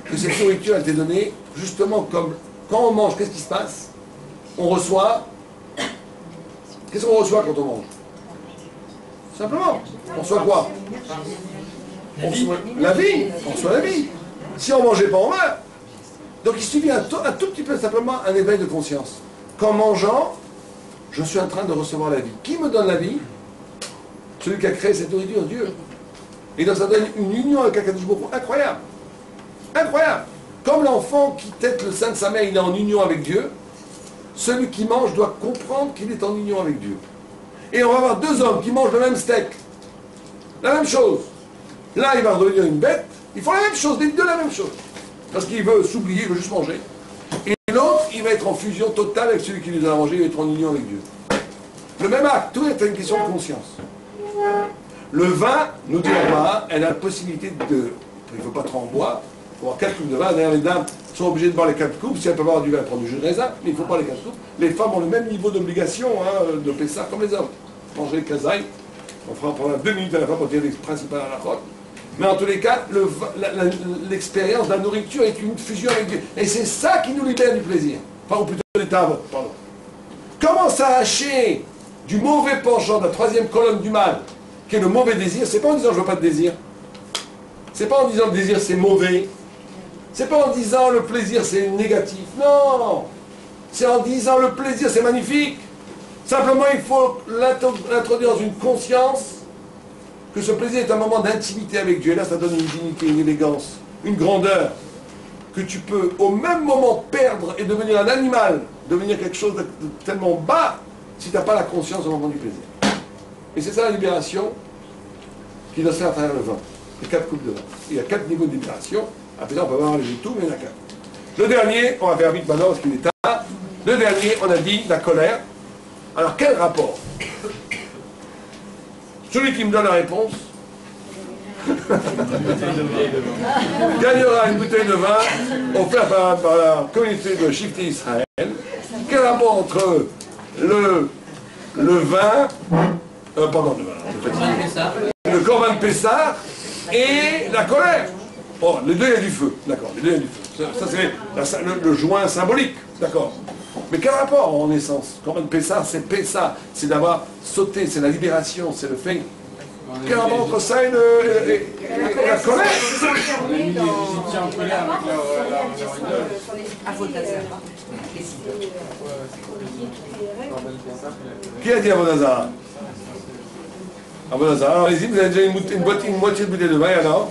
que cette nourriture elle t'est donnée justement comme quand on mange, qu'est-ce qui se passe? On reçoit. Qu'est-ce qu'on reçoit quand on mange? Simplement, on reçoit quoi? On reçoit la vie. On reçoit la vie. Si on ne mangeait pas, on meurt. Donc il suffit un tout petit peu simplement un éveil de conscience. Qu'en mangeant, je suis en train de recevoir la vie. Qui me donne la vie? Celui qui a créé cette nourriture, Dieu. Et donc ça donne une union avec Akadosh Baruch Hu incroyable. Incroyable. Comme l'enfant qui tète le sein de sa mère, il est en union avec Dieu, celui qui mange doit comprendre qu'il est en union avec Dieu. Et on va avoir deux hommes qui mangent le même steak. La même chose. Là, il va redevenir une bête. Ils font la même chose, les deux la même chose. Parce qu'il veut s'oublier, il veut juste manger. Et l'autre, il va être en fusion totale avec celui qui lui donne à manger, il va être en union avec Dieu. Le même acte, tout est une question de conscience. Le vin, nous dit là-bas, elle a la possibilité de... Il ne faut pas trop en boire. Il faut avoir 4 coupes de vin. D'ailleurs, les dames sont obligées de boire les 4 coupes. Si elles peuvent boire du vin, elles prennent du jus de raisin. Mais il ne faut pas les 4 coupes. Les femmes ont le même niveau d'obligation de Pessah comme les hommes. Manger les kazaï. On fera pendant 2 minutes à la fin pour dire les principales à la route. Mais en tous les cas, l'expérience de la nourriture est une fusion avec Dieu. Et c'est ça qui nous libère du plaisir. Enfin, ou plutôt des tables, pardon. Comment s'arracher du mauvais penchant de la 3e colonne du mal, qui est le mauvais désir? C'est pas en disant je veux pas de désir. C'est pas en disant le désir c'est mauvais. C'est pas en disant le plaisir c'est négatif. Non. C'est en disant le plaisir c'est magnifique. Simplement il faut l'introduire dans une conscience que ce plaisir est un moment d'intimité avec Dieu. Et là ça donne une dignité, une élégance, une grandeur que tu peux au même moment perdre et devenir un animal, devenir quelque chose de tellement bas si tu n'as pas la conscience au moment du plaisir. Et c'est ça la libération qui doit se faire à travers le vin. Les 4 coupes de vin. Il y a 4 niveaux de libération. Après ça, on peut avoir les tout, mais il y en a 4. Le dernier, on va faire vite maintenant parce qu'il est tard. Le dernier, on a dit la colère. Alors, quel rapport? Celui qui me donne la réponse gagnera une bouteille de vin offerte par la communauté de Shifti Israël. Quel rapport entre le vin, le Korban Pessah et la colère? Oh, les deux, il y a du feu, d'accord, les deux, il y a du feu. Ça, c'est le joint symbolique, d'accord. Mais quel rapport en essence? Korban Pessah, c'est d'avoir sauté, c'est la libération, c'est le fait. Quel rapport entre ça et la colère? On a mis les Égyptiens en colère avec Qui a dit Avodazara? Avodazara, alors allez-y, vous avez déjà une moitié de bouteille de vin, alors?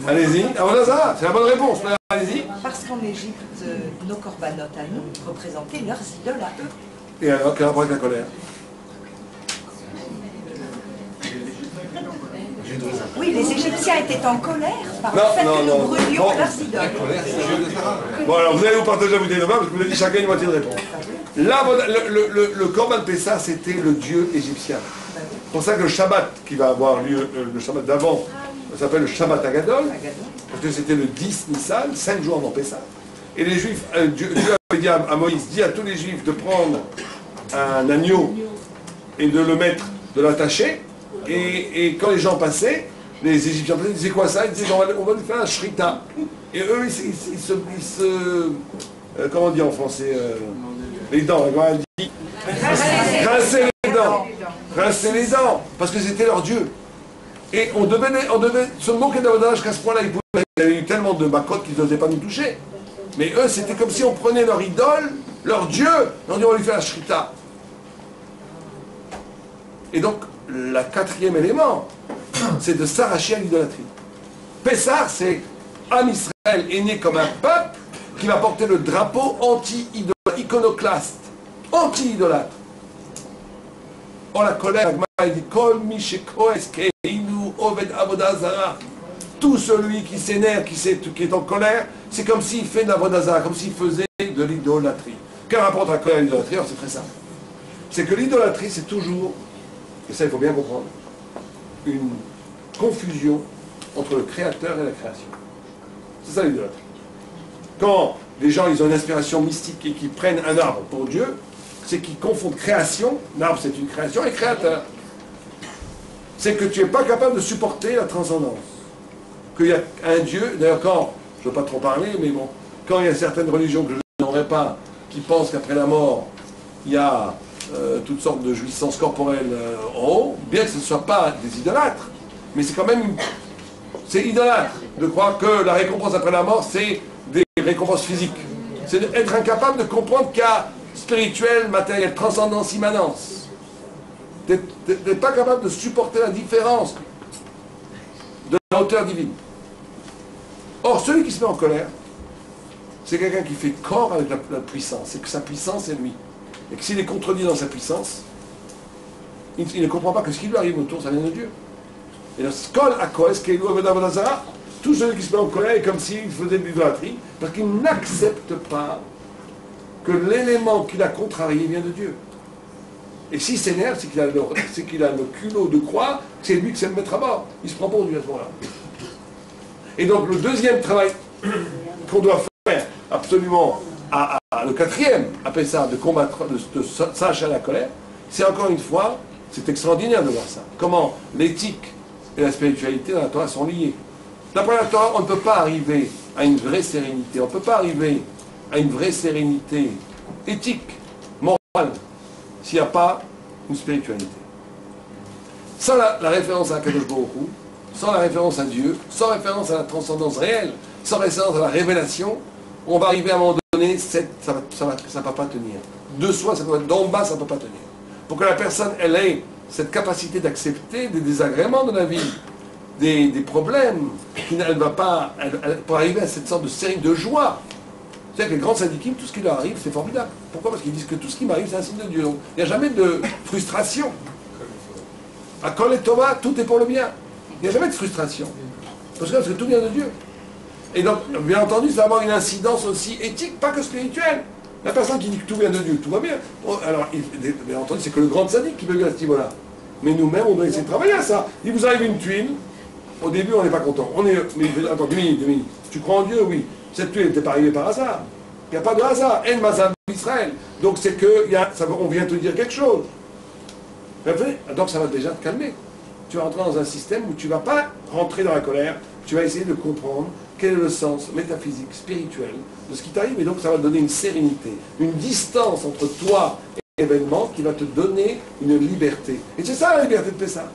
Allez-y, Avodazara, c'est la bonne réponse, allez-y. Parce qu'en Égypte, nos corbanotes à nous représentaient leurs idoles à eux. Et alors, quel rapport avec la colère? Oui, les Égyptiens étaient en colère par le fait que nous brûlions leurs idoles. Bon, alors vous allez vous partager la bouteille de vin parce que vous avez dit chacun une moitié de réponse. Là, le Korban Pessah, c'était le dieu égyptien. C'est pour ça que le Shabbat qui va avoir lieu, le Shabbat d'avant, ça s'appelle le Shabbat Agadol, parce que c'était le 10 Nissan, 5 jours avant Pessah. Et les Juifs, Dieu avait dit à Moïse, dit à tous les Juifs de prendre un agneau et de le mettre, de l'attacher. Et quand les gens passaient, les Égyptiens passaient, ils disaient quoi ça? Ils disaient on va lui faire un shrita. Et eux, ils se comment on dit en français les dents, elle dit rincer les dents. Rincer les dents, parce que c'était leur Dieu. Et on devait se moquer d'Avodazara jusqu'à ce point-là. Il y avait eu tellement de macotes qu'ils n'osaient pas nous toucher. Mais eux, c'était comme si on prenait leur idole, leur Dieu, et on dit on va lui faire un shrita. Et donc, le 4e élément, c'est de s'arracher à l'idolâtrie. Pessah, c'est Am Israël est né comme un peuple qui va porter le drapeau anti-iconoclaste, anti-idolâtre. Or la colère, il dit Kol mi shekoes keinu oved avodah zara. Tout celui qui s'énerve, qui est en colère, c'est comme s'il fait de la avodah zara, comme s'il faisait de l'idolâtrie. Quel rapport entre la colère et l'idolâtrie? C'est très simple. C'est que l'idolâtrie, c'est toujours, et ça il faut bien comprendre, une confusion entre le créateur et la création. C'est ça l'idolâtrie. Quand les gens ils ont une inspiration mystique et qu'ils prennent un arbre pour Dieu, c'est qu'ils confondent création, l'arbre c'est une création, et créateur. C'est que tu n'es pas capable de supporter la transcendance. Qu'il y a un Dieu, d'ailleurs quand, je ne veux pas trop parler, mais bon, quand il y a certaines religions que je ne nommerai pas, qui pensent qu'après la mort, il y a toutes sortes de jouissances corporelles en haut, bien que ce ne soit pas des idolâtres, mais c'est quand même, c'est idolâtre de croire que la récompense après la mort, c'est des récompenses physiques. C'est d'être incapable de comprendre qu'il y a spirituel, matériel, transcendance, immanence. D'être pas capable de supporter la différence de la hauteur divine. Or, celui qui se met en colère, c'est quelqu'un qui fait corps avec la puissance. C'est que sa puissance est lui. Et que s'il est contredit dans sa puissance, il ne comprend pas que ce qui lui arrive autour, ça vient de Dieu. Et le skol akoes keilu avodah zara, tout celui qui se met en colère est comme s'il faisait de l'idolâtrie, parce qu'il n'accepte pas que l'élément qui l'a contrarié vient de Dieu. Et s'il s'énerve, c'est qu'il a le culot de croire que c'est lui qui sait le mettre à bord. Il se prend pour Dieu à ce moment-là. Et donc le deuxième travail qu'on doit faire, absolument, le quatrième, après ça, de combattre, de s'arracher à la colère, c'est encore une fois, c'est extraordinaire de voir ça. Comment l'éthique et la spiritualité dans la Torah sont liées. D'après la Torah, on ne peut pas arriver à une vraie sérénité, on ne peut pas arriver à une vraie sérénité éthique, morale, s'il n'y a pas une spiritualité. Sans la référence à Kadosh Baruch Hu, sans la référence à Dieu, sans référence à la transcendance réelle, sans référence à la révélation, on va arriver à un moment donné, ça ne va pas tenir. De soi, ça peut être d'en bas, ça ne peut pas tenir. Pour que la personne, elle ait cette capacité d'accepter des désagréments de la vie, des problèmes, elle va pas, pour arriver à cette sorte de série de joie. C'est-à-dire que les grands syndiqués, tout ce qui leur arrive, c'est formidable. Pourquoi? Parce qu'ils disent que tout ce qui m'arrive, c'est un signe de Dieu. Donc, il n'y a jamais de frustration. À Kol et Tova, tout est pour le bien. Il n'y a jamais de frustration. Parce que tout vient de Dieu. Et donc, bien entendu, ça va avoir une incidence aussi éthique, pas que spirituelle. La personne qui dit que tout vient de Dieu, tout va bien. Alors, bien entendu, c'est que le grand syndic qui veut à ce niveau-là. Mais nous-mêmes, on doit essayer de travailler à ça. Il vous arrive une tuile, au début, on n'est pas content. Mais attends, 2 minutes. Tu crois en Dieu? Oui. Cette tuile n'était pas arrivée par hasard. Il n'y a pas de hasard. En Mazal Israël. Donc c'est que on vient te dire quelque chose. Donc ça va déjà te calmer. Tu vas rentrer dans un système où tu ne vas pas rentrer dans la colère. Tu vas essayer de comprendre quel est le sens métaphysique, spirituel de ce qui t'arrive. Et donc ça va te donner une sérénité, une distance entre toi et l'événement qui va te donner une liberté. Et c'est ça la liberté de Pessah.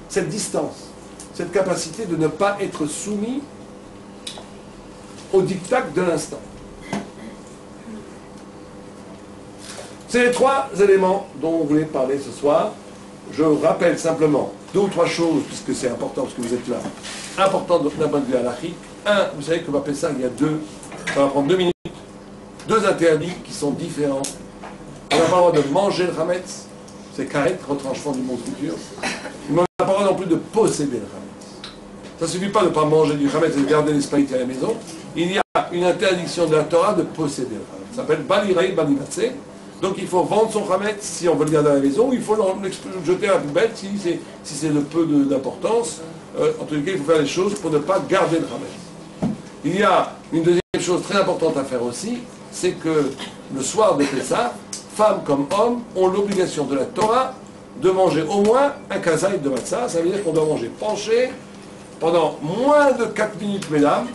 Cette distance, cette capacité de ne pas être soumis au diktat de l'instant. C'est les 3 éléments dont on voulait parler ce soir. Je rappelle simplement 2 ou 3 choses, puisque c'est important, parce que vous êtes là, important d'un point de vue halachique. Vous savez que va Pessah, il y a 2, ça va prendre 2 minutes, 2 interdits qui sont différents. On n'a pas le droit de manger le chametz, c'est karet, retranchement du monde futur. Mais on n'a pas le droit non plus de posséder le chametz. Ça ne suffit pas de ne pas manger du chametz et de garder l'espace à la maison. Il y a une interdiction de la Torah de posséder le chametz. Ça s'appelle balirei balimatse. Donc il faut vendre son chametz si on veut le garder à la maison, ou il faut le jeter à la poubelle si c'est de peu d'importance. En tout cas, il faut faire les choses pour ne pas garder le chametz. Il y a une deuxième chose très importante à faire aussi, c'est que le soir de Pessah, femmes comme hommes ont l'obligation de la Torah de manger au moins un kazaït de matzah. Ça veut dire qu'on doit manger penché pendant moins de 4 minutes, mesdames,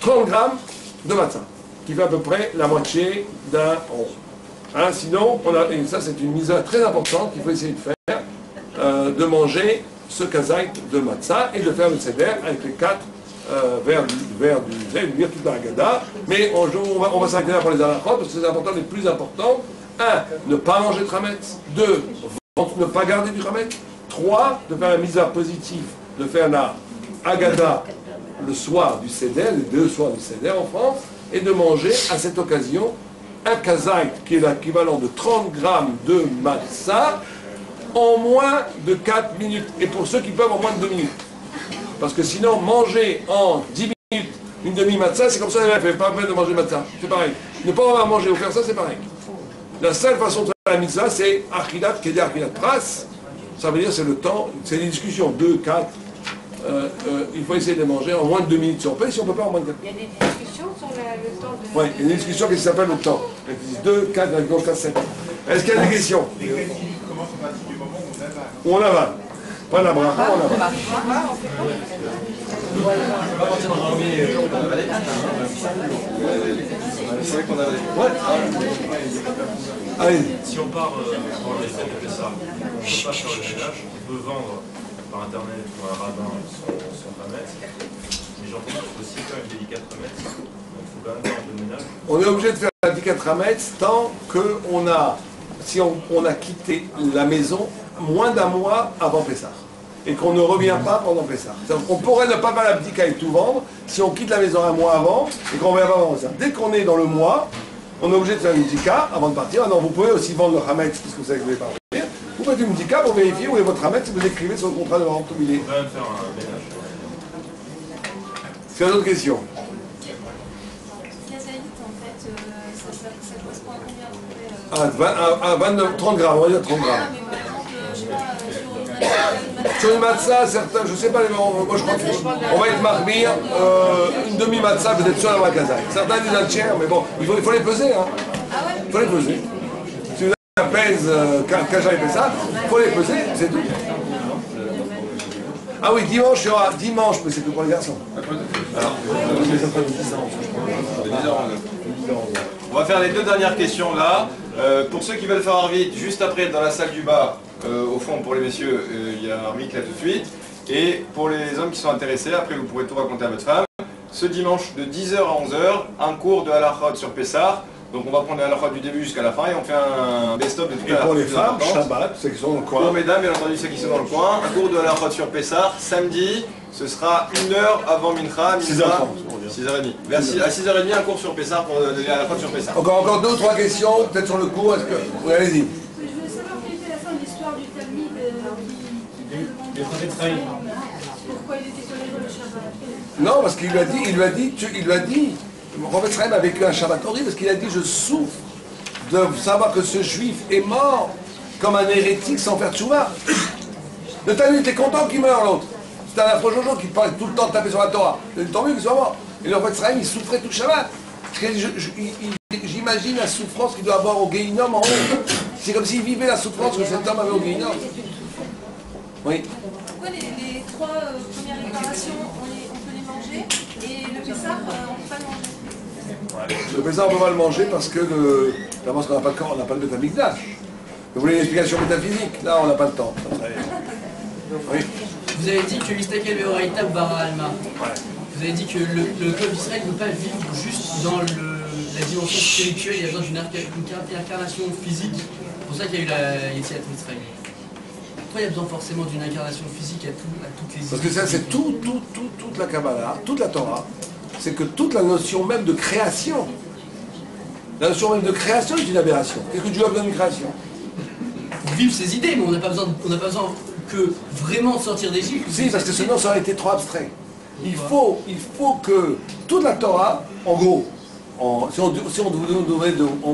30 grammes de matzah, qui fait à peu près la moitié d'un rond. Sinon, et ça c'est une mise très importante qu'il faut essayer de faire, de manger ce kazaït de matzah et de faire le seder avec les 4 vers du zé, de lire toute la Haggadah. Mais on va s'arrêter là pour les halachot, parce que c'est important, les plus importants. 1, ne pas manger de chametz. 2, ne pas garder du chametz. 3, de faire la misa positive, de faire la Haggadah le soir du seder, les 2 soirs du seder en France, et de manger à cette occasion un kazait, qui est l'équivalent de 30 grammes de matzah, en moins de 4 minutes. Et pour ceux qui peuvent, en moins de 2 minutes. Parce que sinon, manger en 10 minutes une demi-matzah, c'est comme ça, il ne fait pas la peine de manger matzah. C'est pareil. Ne pas avoir mangé ou faire ça, c'est pareil. La seule façon de faire la mitzvah, c'est achilat, qui est achilat pras. Ça veut dire c'est le temps, c'est des discussions, 2, 4. Il faut essayer de manger en moins de 2 minutes sur paix, si on ne peut pas en moins de 4 minutes. Il y a des discussions sur le temps de... Oui, il y a une discussion qui s'appelle le temps. 2, 4, 4, 7. Est-ce qu'il y a des questions? Les calculs commencent à partir du moment où On on avale. avale. Pas la bracha, on avale. C'est vrai qu'on avait. Allez. Si on part pour les fêtes de Pessah, on ne peut pas faire le ménage, on peut vendre par internet ou un rabbin son ramette, mais j'entends qu'il faut aussi faire une délicate ramette, donc il faut quand même faire un peu de ménage. On est obligé de faire la 14 rametz tant qu'on a, si on a quitté la maison moins d'un mois avant Pessah. Et qu'on ne revient pas pendant Pessah. On pourrait ne pas faire la bdika et tout vendre si on quitte la maison un mois avant et qu'on ne revient pas avant ça. Dès qu'on est dans le mois, on est obligé de faire une bdika avant de partir. Alors vous pouvez aussi vendre le hametz puisque vous savez que vous ne voulez pas revenir. Vous faites une bdika pour vérifier où est votre hametz si vous écrivez sur le contrat de vente où il est. On peut quand même faire un ménage. C'est une autre question. Kazaït, en fait, ça correspond à combien à peu près 30 grammes, on va dire 30 grammes. mais par exemple, je sais pas, Sur une matzah, certains, je sais pas, moi je crois qu'on va être marmire, une demi-matzah peut-être sur la Wakazai. Certains disent un tiers, mais bon, il faut les peser, hein. Il faut les peser. Si vous avez un pèse, Kaja et Pessa, il faut les peser, c'est tout. Ah oui, dimanche, il y aura dimanche, mais c'est que pour les garçons. Alors, on va faire les deux dernières questions là. Pour ceux qui veulent faire vite, juste après dans la salle du bas, au fond pour les messieurs, il y a un mic là tout de suite. Et pour les hommes qui sont intéressés, après vous pourrez tout raconter à votre femme. Ce dimanche de 10h à 11h, un cours de halachot sur Pessah. Donc on va prendre les halachot du début jusqu'à la fin et on fait un best-of de toute et la pour les femmes, Shabbat, ceux qui sont dans le coin. Pour mesdames, bien entendu ceux qui sont dans le coin, un cours de halachot sur Pessah, samedi, ce sera 1 heure avant Mincha, 6h30. Merci, à 6h30, un cours sur Pessah pour donner halachot sur Pessah. Encore 2 ou 3 questions, peut-être sur le cours, est-ce que... Oui, allez-y. je voulais savoir quelle était la fin de l'histoire du Talmud qui vient de pourquoi il était toléré le Shabbat. Non, parce qu'il lui a dit, Robert Sraim a vécu un Shabbat horrible, parce qu'il a dit, je souffre de savoir que ce juif est mort comme un hérétique sans faire tchouva. Le Talmud était content qu'il meure, l'autre. C'était un affreux Jojo qui parlait tout le temps de taper sur la Torah. Il a dit, tant mieux qu'il soit mort. Et le Robert Sraim, il souffrait tout le Shabbat. J'imagine la souffrance qu'il doit avoir au Guéhinom en haut. C'est comme s'il vivait la souffrance que cet homme avait au Guéhinom. Oui. Pourquoi les 3 premières réparations, on peut les manger et le Pessah, on ne peut pas le manger? Le Pessah, on ne peut pas le manger parce que d'abord, parce qu'on n'a pas le corps, on n'a pas le Betamikdash. Vous voulez une explication métaphysique? Là, on n'a pas le temps. Oui. Vous avez dit que Istakel Beoraïta ou Bara Alma. Vous avez dit que le peuple d'Israël ne peut pas vivre juste dans la dimension spirituelle, il y a besoin d'une incarnation physique. C'est pour ça qu'il y a eu la Yetziat Mitzrayim. Pourquoi il y a besoin forcément d'une incarnation physique à toutes les... Parce que ça, c'est toute la Kabbalah, toute la Torah. C'est que toute la notion même de création, la notion même de création est une aberration. Qu'est-ce que Dieu a besoin d'une création? Pour vivre ses idées, mais on n'a pas besoin que vraiment de sortir d'Égypte. Si, parce que sinon ça aurait été trop abstrait. Il faut que toute la Torah, en gros, si on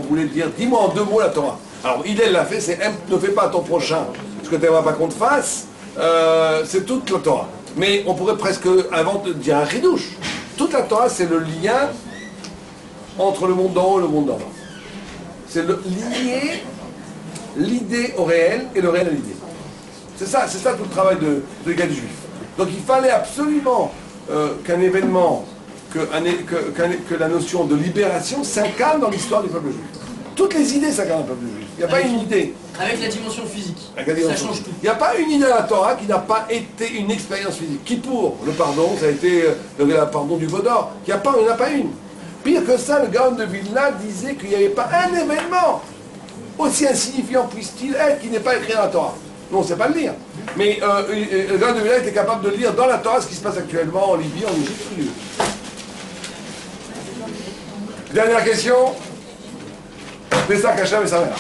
voulait dire, dis-moi en 2 mots la Torah. Alors, Hillel l'a fait, c'est ne fais pas à ton prochain ce que tu n'aimerais pas qu'on te fasse, c'est toute la Torah. Mais on pourrait presque, avant de dire un chidouche, toute la Torah, c'est le lien entre le monde d'en haut et le monde d'en bas. C'est lier l'idée au réel et le réel à l'idée. C'est ça tout le travail de gars juif. Donc il fallait absolument qu'un événement, que la notion de libération s'incarne dans l'histoire du peuple juif. Toutes les idées s'incarnent dans le peuple juif. Il n'y a pas une idée. Avec la dimension physique. Ça change tout. Il n'y a pas une idée à la Torah qui n'a pas été une expérience physique. Kippour, le pardon, ça a été le pardon du veau d'or. Il n'y en a pas une. Pire que ça, le Gaon de Vilna disait qu'il n'y avait pas un événement aussi insignifiant puisse-t-il être qui n'est pas écrit dans la Torah. Nous, on ne sait pas le lire. Mais le Gaon de Vilna était capable de lire dans la Torah ce qui se passe actuellement en Libye, en Égypte. Dernière question. Pessah Kachem et sa mère.